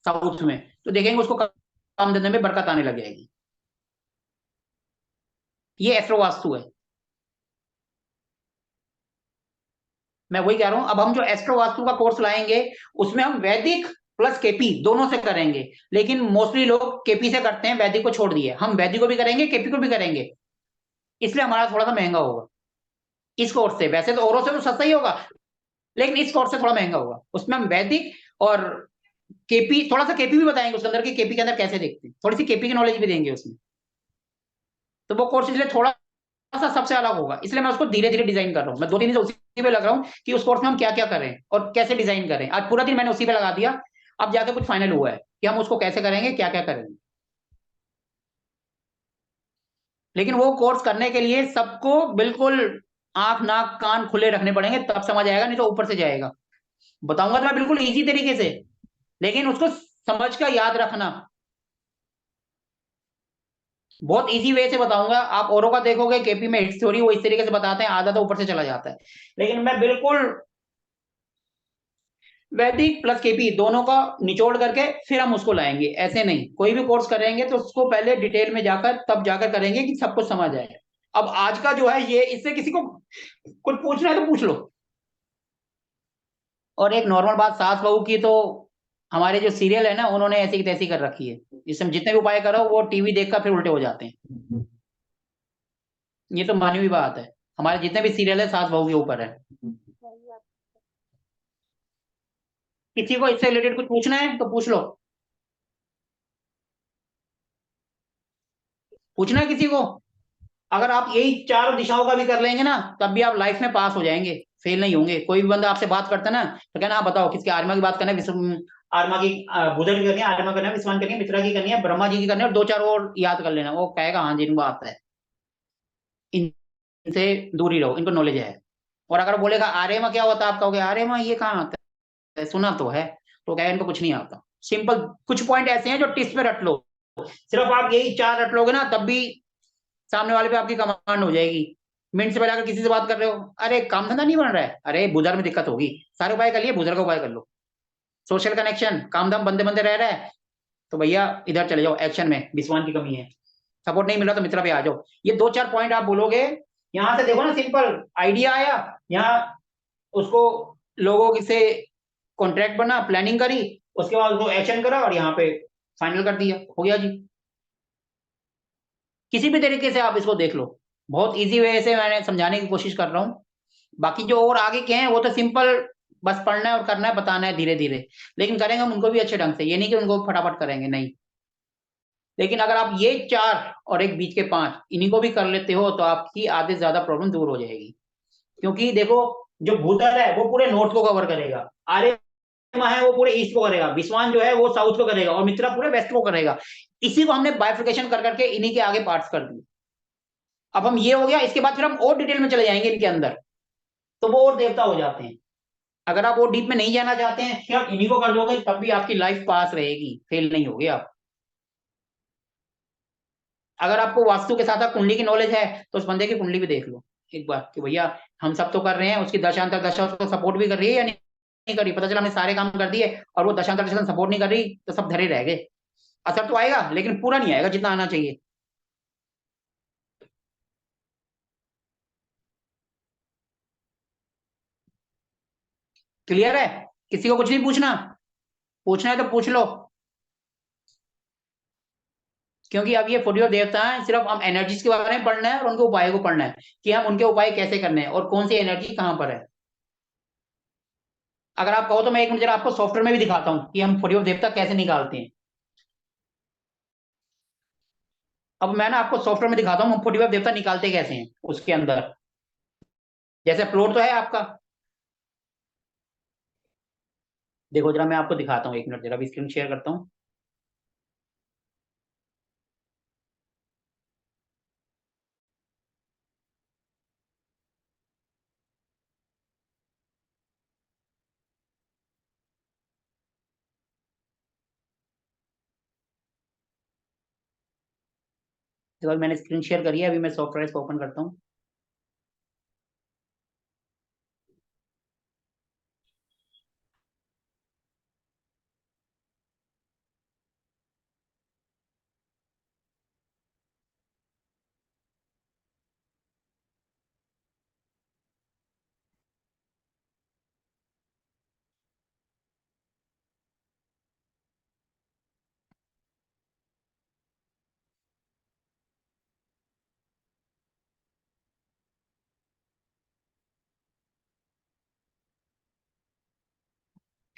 S1: साउथ में, तो देखेंगे उसको काम धंधे में बरकत आने लग जाएगी। ये एस्ट्रो वास्तु है। मैं वही कह रहा हूं, अब हम जो एस्ट्रो वास्तु का कोर्स लाएंगे उसमें हम वैदिक प्लस केपी दोनों से करेंगे, लेकिन मोस्टली लोग केपी से करते हैं, वैदिक को छोड़ दिए। हम वैदिक को भी करेंगे, केपी को भी करेंगे, इसलिए हमारा थोड़ा सा महंगा होगा इस कोर्स से। वैसे तो औरों से तो सस्ता ही होगा, लेकिन इस कोर्स से थोड़ा महंगा होगा। उसमें हम वैदिक और केपी, थोड़ा सा केपी भी बताएंगे उसके अंदर कि केपी के अंदर कैसे देखते हैं, थोड़ी सी केपी की नॉलेज भी देंगे उसमें। तो वो कोर्स इसलिए थोड़ा सा सबसे अलग होगा, इसलिए मैं उसको धीरे धीरे डिजाइन कर रहा हूँ। मैं 2-3 दिन से उसी पे लग रहा हूँ कि उस कोर्स में हम क्या क्या करें और कैसे डिजाइन करें। आज पूरा दिन मैंने उसी पे लगा दिया, अब जाके कुछ फाइनल हुआ है कि हम उसको कैसे करेंगे, क्या क्या करेंगे। लेकिन वो कोर्स करने के लिए सबको बिल्कुल आंख नाक कान खुले रखने पड़ेंगे, तब समझ आएगा, नहीं तो ऊपर से जाएगा। बताऊंगा तो मैं बिल्कुल इजी तरीके से, लेकिन उसको समझ कर याद रखना। बहुत इजी वे से बताऊंगा। आप औरों का देखोगे केपी में हिट थ्योरी वो इस तरीके से बताते हैं, आधा तो ऊपर से चला जाता है, लेकिन मैं बिल्कुल वैदिक प्लस केपी दोनों का निचोड़ करके फिर हम उसको लाएंगे। ऐसे नहीं, कोई भी कोर्स करेंगे तो उसको पहले डिटेल में जाकर तब जाकर करेंगे कि सब कुछ समझ आए। अब आज का जो है ये, इससे किसी को कुछ पूछना है तो पूछ लो। और एक नॉर्मल बात सास बहू की, तो हमारे जो सीरियल है ना, उन्होंने ऐसी की तैसी कर रखी है, जिसमें जितने भी उपाय करो वो टीवी देखकर फिर उल्टे हो जाते हैं। ये तो मानी हुई बात है, हमारे जितने भी सीरियल है सास बहू के ऊपर है। किसी को इससे रिलेटेड कुछ पूछना है तो पूछ लो। पूछना है किसी को? अगर आप यही चारों दिशाओं का भी कर लेंगे ना, तब भी आप लाइफ में पास हो जाएंगे, फेल नहीं होंगे। कोई भी बंदा आपसे बात करता है ना, तो कहना आप बताओ किसकी आर्मा की बात करना है, आर्मा की, बुधन की करनी है, आर्मा करना है, विश्वान करनी है, मित्रा की करनी है, ब्रह्मा जी की करनी है, और 2-4 और याद कर लेना। वो कहेगा हाँ जी इनको आता है, इनसे दूरी रहो, इनको नॉलेज है। और अगर बोलेगा आर्यमा क्या होता है, आप कहोगे आर्यमा ये कहाँ आता है, सुना तो है, तो कहेगा इनको कुछ नहीं आता। सिंपल कुछ पॉइंट ऐसे हैं जो टिप्स में रट लो, सिर्फ आप यही 4 रट लोगे ना, तब भी सामने वाले पे आपकी कमांड हो जाएगी। मिनट से पहले अगर किसी से बात कर रहे हो, अरे काम धंधा नहीं बन रहा है, अरे बुधर में दिक्कत होगी, सारे उपाय कर लिए, बुधर का उपाय कर लो। सोशल कनेक्शन, काम धाम बंदे बंदे रह रहा है, तो भैया इधर चले जाओ एक्शन में, विश्वान की कमी है। सपोर्ट नहीं मिल रहा तो मित्रा पे आ जाओ। ये 2-4 पॉइंट आप बोलोगे, यहाँ से देखो ना, सिंपल आइडिया आया, यहाँ उसको लोगों से कॉन्ट्रैक्ट बना, प्लानिंग करी, उसके बाद उसको एक्शन करा और यहाँ पे फाइनल कर दिया, हो गया जी। किसी भी तरीके से आप इसको देख लो, बहुत इजी वे से मैंने समझाने की कोशिश कर रहा हूँ। बाकी जो और आगे के हैं वो तो सिंपल, बस पढ़ना है और करना है, बताना है धीरे धीरे, लेकिन करेंगे हम उनको भी अच्छे ढंग से, ये नहीं कि उनको फटाफट करेंगे, नहीं। लेकिन अगर आप ये 4 और एक बीच के 5 इन्हीं को भी कर लेते हो तो आपकी आधे से ज्यादा प्रॉब्लम दूर हो जाएगी। क्योंकि देखो, जो भूतल है वो पूरे नॉर्थ को कवर करेगा, आर्यमा है वो पूरे ईस्ट को करेगा, विश्वान जो है वो साउथ को करेगा, और मित्रा पूरे वेस्ट को करेगा। इसी को हमने बाइफिकेशन कर करके इन्हीं के आगे पार्ट्स कर दिए। अब हम ये हो गया, इसके बाद फिर हम और डिटेल में चले जाएंगे इनके अंदर, तो वो और देवता हो जाते हैं। अगर आप वो डीप में नहीं जाना चाहते हैं, सिर्फ इन्हीं को कर दोगे, तब भी आपकी लाइफ पास रहेगी, फेल नहीं होगे आप। अगर आपको वास्तु के साथ साथ कुंडली की नॉलेज है, तो उस बंदे की कुंडली भी देख लो एक बार कि भैया हम सब तो कर रहे हैं, उसकी दशांतर दशा उसको सपोर्ट भी कर रही है या नहीं कर रही। पता चला हमने सारे काम कर दिए और वो दशांतर दशा सपोर्ट नहीं कर रही, तो सब धरे रह गए। असर तो आएगा लेकिन पूरा नहीं आएगा जितना आना चाहिए। क्लियर है? किसी को कुछ नहीं पूछना? पूछना है तो पूछ लो, क्योंकि अब ये फुरियो देवता है, सिर्फ हम एनर्जीज के बारे में पढ़ना है और उनके उपाय को पढ़ना है कि हम उनके उपाय कैसे करने हैं और कौन सी एनर्जी कहां पर है। अगर आप कहो तो मैं एक मिनट जरा आपको सॉफ्टवेयर में भी दिखाता हूँ कि हम फुरियो देवता कैसे निकालते हैं। अब मैं ना आपको सॉफ्टवेयर में दिखाता हूँ हम 45 देवता निकालते कैसे हैं उसके अंदर। जैसे प्लॉट तो है आपका, देखो जरा मैं आपको दिखाता हूँ, 1 मिनट जरा, स्क्रीन शेयर करता हूँ। तो मैंने स्क्रीन शेयर करी है, अभी मैं सॉफ्टवेयर इसको ओपन करता हूँ।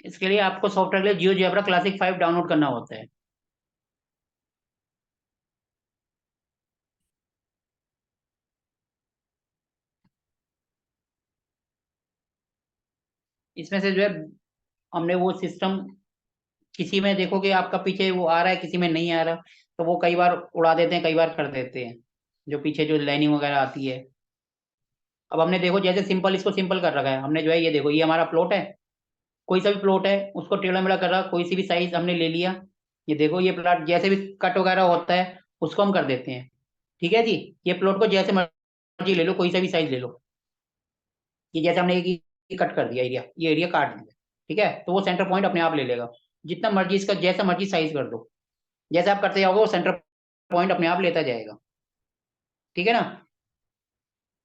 S1: इसके लिए आपको सॉफ्टवेयर के लिए जियोजेब्रा क्लासिक 5 डाउनलोड करना होता है। इसमें से जो है हमने वो सिस्टम, किसी में देखो कि आपका पीछे वो आ रहा है, किसी में नहीं आ रहा, तो वो कई बार उड़ा देते हैं, कई बार कर देते हैं, जो पीछे जो लाइनिंग वगैरह आती है। अब हमने देखो जैसे सिंपल, इसको सिंपल कर रखा है हमने, जो है ये देखो, ये हमारा प्लॉट है, कोई सा भी प्लॉट है उसको टेढ़ा मेढ़ा कर रहा, कोई सी भी साइज हमने ले लिया। ये देखो ये प्लॉट जैसे भी कट वगैरह होता है उसको हम कर देते हैं। ठीक है जी, ये प्लॉट को जैसे मर्जी ले लो, कोई सा भी साइज ले लो। ये जैसे हमने एक कट कर दिया एरिया, ये एरिया काट दिया, ठीक है, तो वो सेंटर पॉइंट अपने आप ले लेगा। जितना मर्जी इसका जैसा मर्जी साइज कर दो, जैसे आप करते जाओगे वो सेंटर पॉइंट अपने आप लेता जाएगा। ठीक है ना,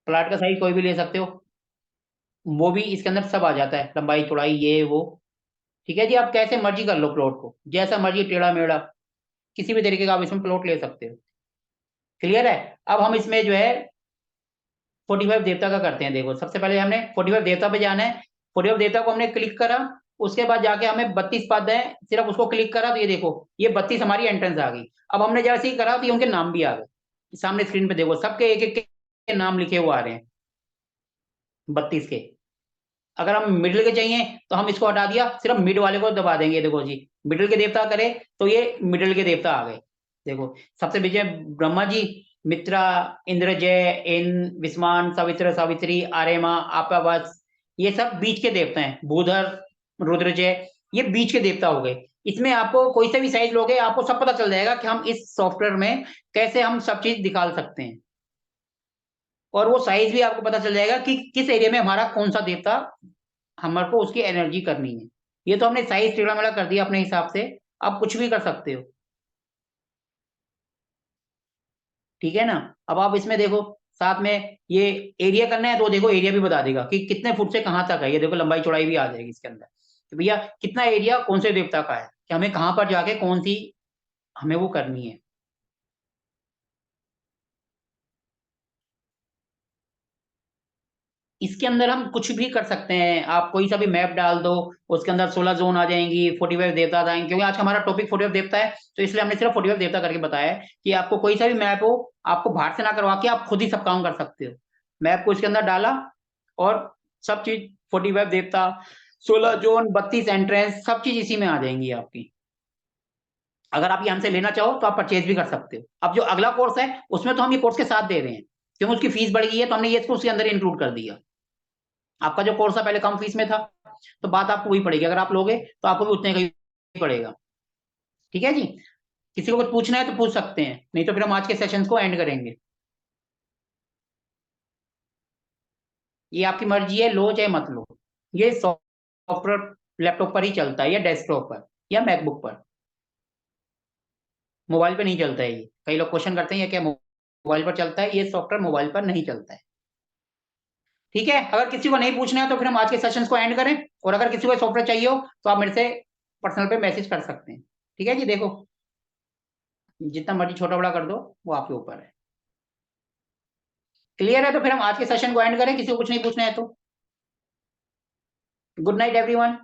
S1: प्लाट का साइज कोई भी ले सकते हो, वो भी इसके अंदर सब आ जाता है, लंबाई चौड़ाई ये वो। ठीक है जी, आप कैसे मर्जी कर लो प्लॉट को, जैसा मर्जी टेढ़ा मेढ़ा, किसी भी तरीके का आप इसमें प्लॉट ले सकते हो। क्लियर है। अब हम इसमें जो है 45 देवता का करते हैं। देखो सबसे पहले हमने 45 देवता पे जाना है, 45 देवता को हमने क्लिक करा, उसके बाद जाके हमें 32 पद है, सिर्फ उसको क्लिक करा तो ये देखो ये 32 हमारी एंट्रेंस आ गई। अब हमने जैसे ही करा तो ये उनके नाम भी आ गए सामने स्क्रीन पे, देखो सबके एक एक के नाम लिखे हुए आ रहे हैं 32 के। अगर हम मिडिल के चाहिए तो हम इसको हटा दिया, सिर्फ मिड वाले को दबा देंगे। देखो जी, मिडिल के देवता करे तो ये मिडिल के देवता आ गए। देखो सबसे विजय ब्रह्मा जी, मित्रा, इंद्रजय, इन, विस्मान, सवित्र, सावित्री, आर्यमा, आपावस, ये सब बीच के देवता हैं। भूधर, रुद्रजय, ये बीच के देवता हो गए। इसमें आपको कोई सा भी साइज लोगे आपको सब पता चल जाएगा कि हम इस सॉफ्टवेयर में कैसे हम सब चीज निकाल सकते हैं, और वो साइज भी आपको पता चल जाएगा कि किस एरिया में हमारा कौन सा देवता हमारे को उसकी एनर्जी करनी है। ये तो हमने साइज टेढ़ा मेढ़ा कर दिया अपने हिसाब से, आप कुछ भी कर सकते हो। ठीक है ना। अब आप इसमें देखो साथ में ये एरिया करना है तो देखो एरिया भी बता देगा कि कितने फुट से कहाँ तक है। ये देखो लंबाई चौड़ाई भी आ जाएगी इसके अंदर कि भैया कितना एरिया कौन से देवता का है, कि हमें कहाँ पर जाके कौन सी हमें वो करनी है। इसके अंदर हम कुछ भी कर सकते हैं, आप कोई सा भी मैप डाल दो, उसके अंदर 16 जोन आ जाएंगी, 45 देवता आ जाएंगे। क्योंकि आज का हमारा टॉपिक 45 देवता है तो इसलिए हमने सिर्फ 45 देवता करके बताया है कि आपको कोई सा भी मैप हो, आपको बाहर से ना करवा के आप खुद ही सब काम कर सकते हो। मैप को इसके अंदर डाला और सब चीज 45 देवता, 16 जोन, 32 एंट्रेंस, सब चीज इसी में आ जाएंगी आपकी। अगर आप ये हमसे लेना चाहो तो आप परचेज भी कर सकते हो। अब जो अगला कोर्स है उसमें तो हम ये कोर्स के साथ दे रहे हैं, क्योंकि उसकी फीस बढ़ गई है तो हमने ये इसको उसके अंदर इंक्लूड कर दिया। आपका जो कोर्स था पहले कम फीस में था, तो बात आपको वही पड़ेगी, अगर आप लोगे तो आपको भी उतने का ही पड़ेगा। ठीक है जी, किसी को कुछ पूछना है तो पूछ सकते हैं, नहीं तो फिर हम आज के सेशन को एंड करेंगे। ये आपकी मर्जी है, लो चाहे मत लो। ये सॉफ्टवेयर लैपटॉप पर ही चलता है या डेस्कटॉप पर या मैकबुक पर, मोबाइल पर नहीं चलता है ये। कई लोग क्वेश्चन करते हैं ये क्या मोबाइल पर चलता है, ये सॉफ्टवेयर मोबाइल पर नहीं चलता है। ठीक है, अगर किसी को नहीं पूछना है तो फिर हम आज के सेशंस को एंड करें, और अगर किसी को सॉफ्टवेयर चाहिए हो तो आप मेरे से पर्सनल पे मैसेज कर सकते हैं। ठीक है जी, देखो जितना मर्जी छोटा बड़ा कर दो वो आपके ऊपर है। क्लियर है, तो फिर हम आज के सेशन को एंड करें, किसी को कुछ नहीं पूछना है तो। Good night everyone.